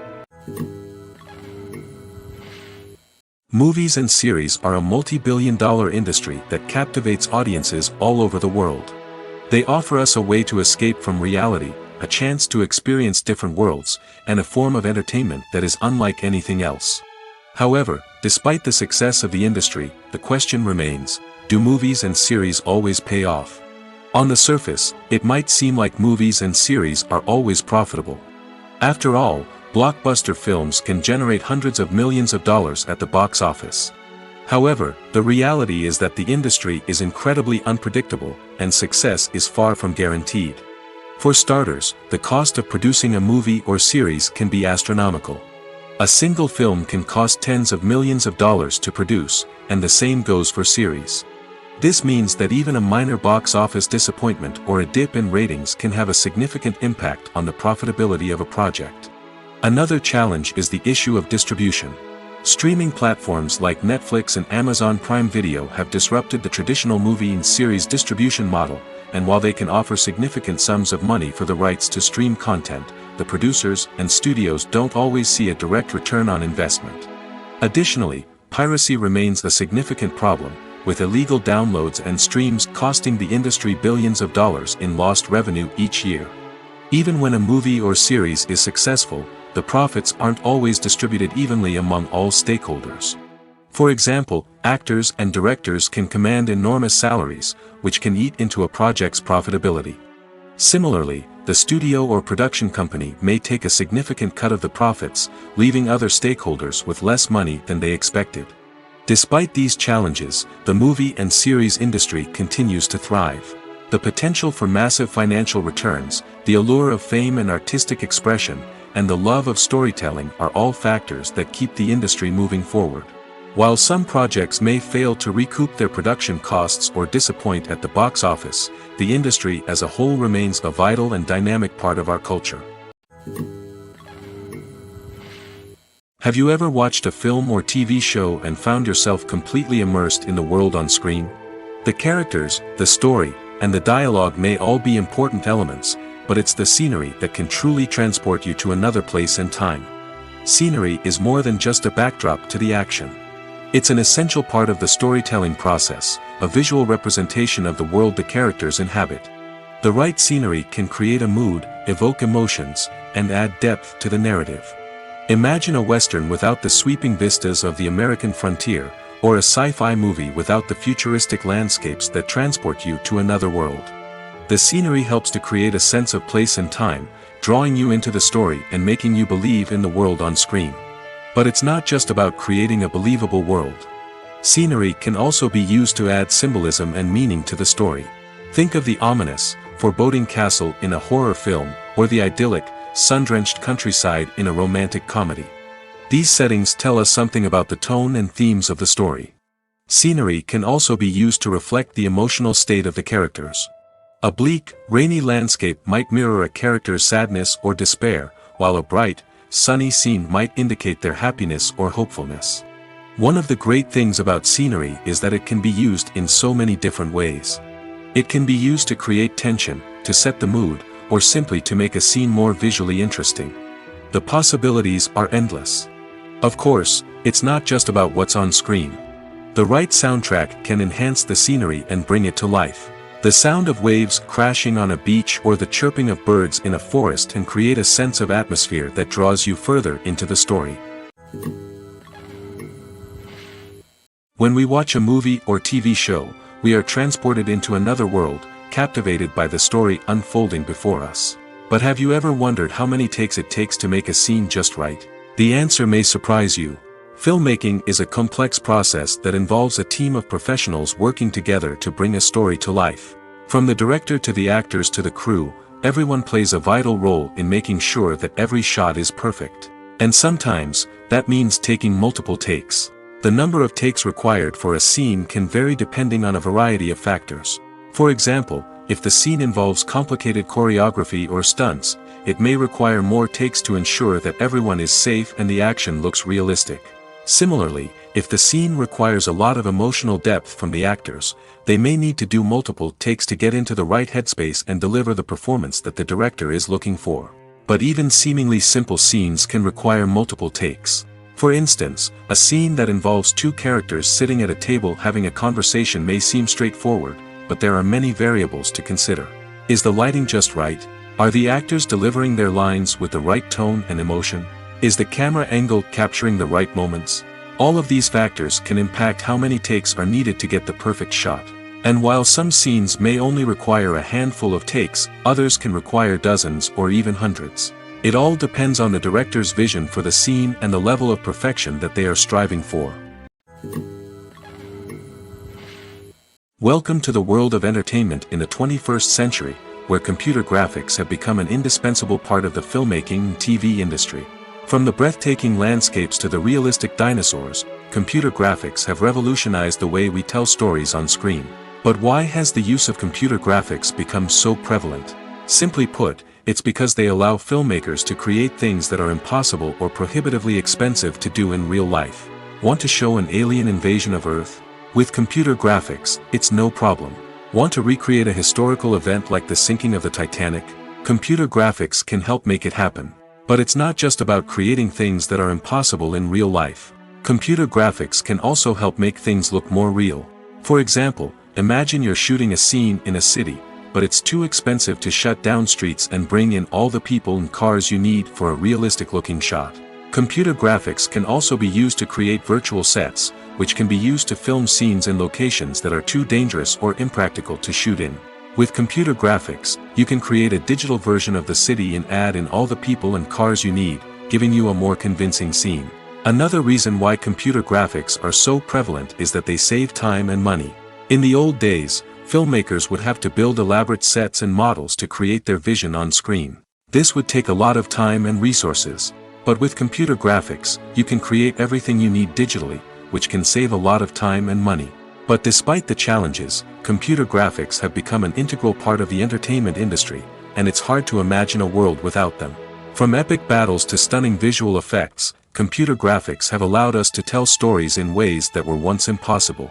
Movies and series are a multi-billion-dollar industry that captivates audiences all over the world. They offer us a way to escape from reality, a chance to experience different worlds, and a form of entertainment that is unlike anything else. However, despite the success of the industry, the question remains, do movies and series always pay off? On the surface, it might seem like movies and series are always profitable. After all, blockbuster films can generate hundreds of millions of dollars at the box office. However, the reality is that the industry is incredibly unpredictable, and success is far from guaranteed. For starters, the cost of producing a movie or series can be astronomical. A single film can cost tens of millions of dollars to produce, and the same goes for series. This means that even a minor box office disappointment or a dip in ratings can have a significant impact on the profitability of a project. Another challenge is the issue of distribution. Streaming platforms like Netflix and Amazon Prime Video have disrupted the traditional movie and series distribution model, and while they can offer significant sums of money for the rights to stream content, the producers and studios don't always see a direct return on investment. Additionally, piracy remains a significant problem, with illegal downloads and streams costing the industry billions of dollars in lost revenue each year. Even when a movie or series is successful, the profits aren't always distributed evenly among all stakeholders. For example, actors and directors can command enormous salaries, which can eat into a project's profitability. Similarly, the studio or production company may take a significant cut of the profits, leaving other stakeholders with less money than they expected. Despite these challenges, the movie and series industry continues to thrive. The potential for massive financial returns, the allure of fame and artistic expression, and the love of storytelling are all factors that keep the industry moving forward. While some projects may fail to recoup their production costs or disappoint at the box office, the industry as a whole remains a vital and dynamic part of our culture. Have you ever watched a film or TV show and found yourself completely immersed in the world on screen? The characters, the story, and the dialogue may all be important elements, but it's the scenery that can truly transport you to another place and time. Scenery is more than just a backdrop to the action. It's an essential part of the storytelling process, a visual representation of the world the characters inhabit. The right scenery can create a mood, evoke emotions, and add depth to the narrative. Imagine a Western without the sweeping vistas of the American frontier, or a sci-fi movie without the futuristic landscapes that transport you to another world. The scenery helps to create a sense of place and time, drawing you into the story and making you believe in the world on screen. But it's not just about creating a believable world. Scenery can also be used to add symbolism and meaning to the story. Think of the ominous, foreboding castle in a horror film, or the idyllic, sun-drenched countryside in a romantic comedy. These settings tell us something about the tone and themes of the story. Scenery can also be used to reflect the emotional state of the characters. A bleak, rainy landscape might mirror a character's sadness or despair, while a bright, sunny scene might indicate their happiness or hopefulness. One of the great things about scenery is that it can be used in so many different ways. It can be used to create tension, to set the mood, or simply to make a scene more visually interesting. The possibilities are endless. Of course, it's not just about what's on screen. The right soundtrack can enhance the scenery and bring it to life. The sound of waves crashing on a beach or the chirping of birds in a forest can create a sense of atmosphere that draws you further into the story. When we watch a movie or TV show, we are transported into another world, captivated by the story unfolding before us. But have you ever wondered how many takes it takes to make a scene just right? The answer may surprise you. Filmmaking is a complex process that involves a team of professionals working together to bring a story to life. From the director to the actors to the crew, everyone plays a vital role in making sure that every shot is perfect. And sometimes, that means taking multiple takes. The number of takes required for a scene can vary depending on a variety of factors. For example, if the scene involves complicated choreography or stunts, it may require more takes to ensure that everyone is safe and the action looks realistic. Similarly, if the scene requires a lot of emotional depth from the actors, they may need to do multiple takes to get into the right headspace and deliver the performance that the director is looking for. But even seemingly simple scenes can require multiple takes. For instance, a scene that involves two characters sitting at a table having a conversation may seem straightforward, but there are many variables to consider. Is the lighting just right? Are the actors delivering their lines with the right tone and emotion? Is the camera angle capturing the right moments? All of these factors can impact how many takes are needed to get the perfect shot. And while some scenes may only require a handful of takes, others can require dozens or even hundreds. It all depends on the director's vision for the scene and the level of perfection that they are striving for. Welcome to the world of entertainment in the 21st century, where computer graphics have become an indispensable part of the filmmaking and TV industry. From the breathtaking landscapes to the realistic dinosaurs, computer graphics have revolutionized the way we tell stories on screen. But why has the use of computer graphics become so prevalent? Simply put, it's because they allow filmmakers to create things that are impossible or prohibitively expensive to do in real life. Want to show an alien invasion of Earth? With computer graphics, it's no problem. Want to recreate a historical event like the sinking of the Titanic? Computer graphics can help make it happen. But it's not just about creating things that are impossible in real life. Computer graphics can also help make things look more real. For example, imagine you're shooting a scene in a city, but it's too expensive to shut down streets and bring in all the people and cars you need for a realistic-looking shot. Computer graphics can also be used to create virtual sets, which can be used to film scenes in locations that are too dangerous or impractical to shoot in. With computer graphics, you can create a digital version of the city and add in all the people and cars you need, giving you a more convincing scene. Another reason why computer graphics are so prevalent is that they save time and money. In the old days, filmmakers would have to build elaborate sets and models to create their vision on screen. This would take a lot of time and resources. But with computer graphics, you can create everything you need digitally, which can save a lot of time and money. But despite the challenges, computer graphics have become an integral part of the entertainment industry, and it's hard to imagine a world without them. From epic battles to stunning visual effects, computer graphics have allowed us to tell stories in ways that were once impossible.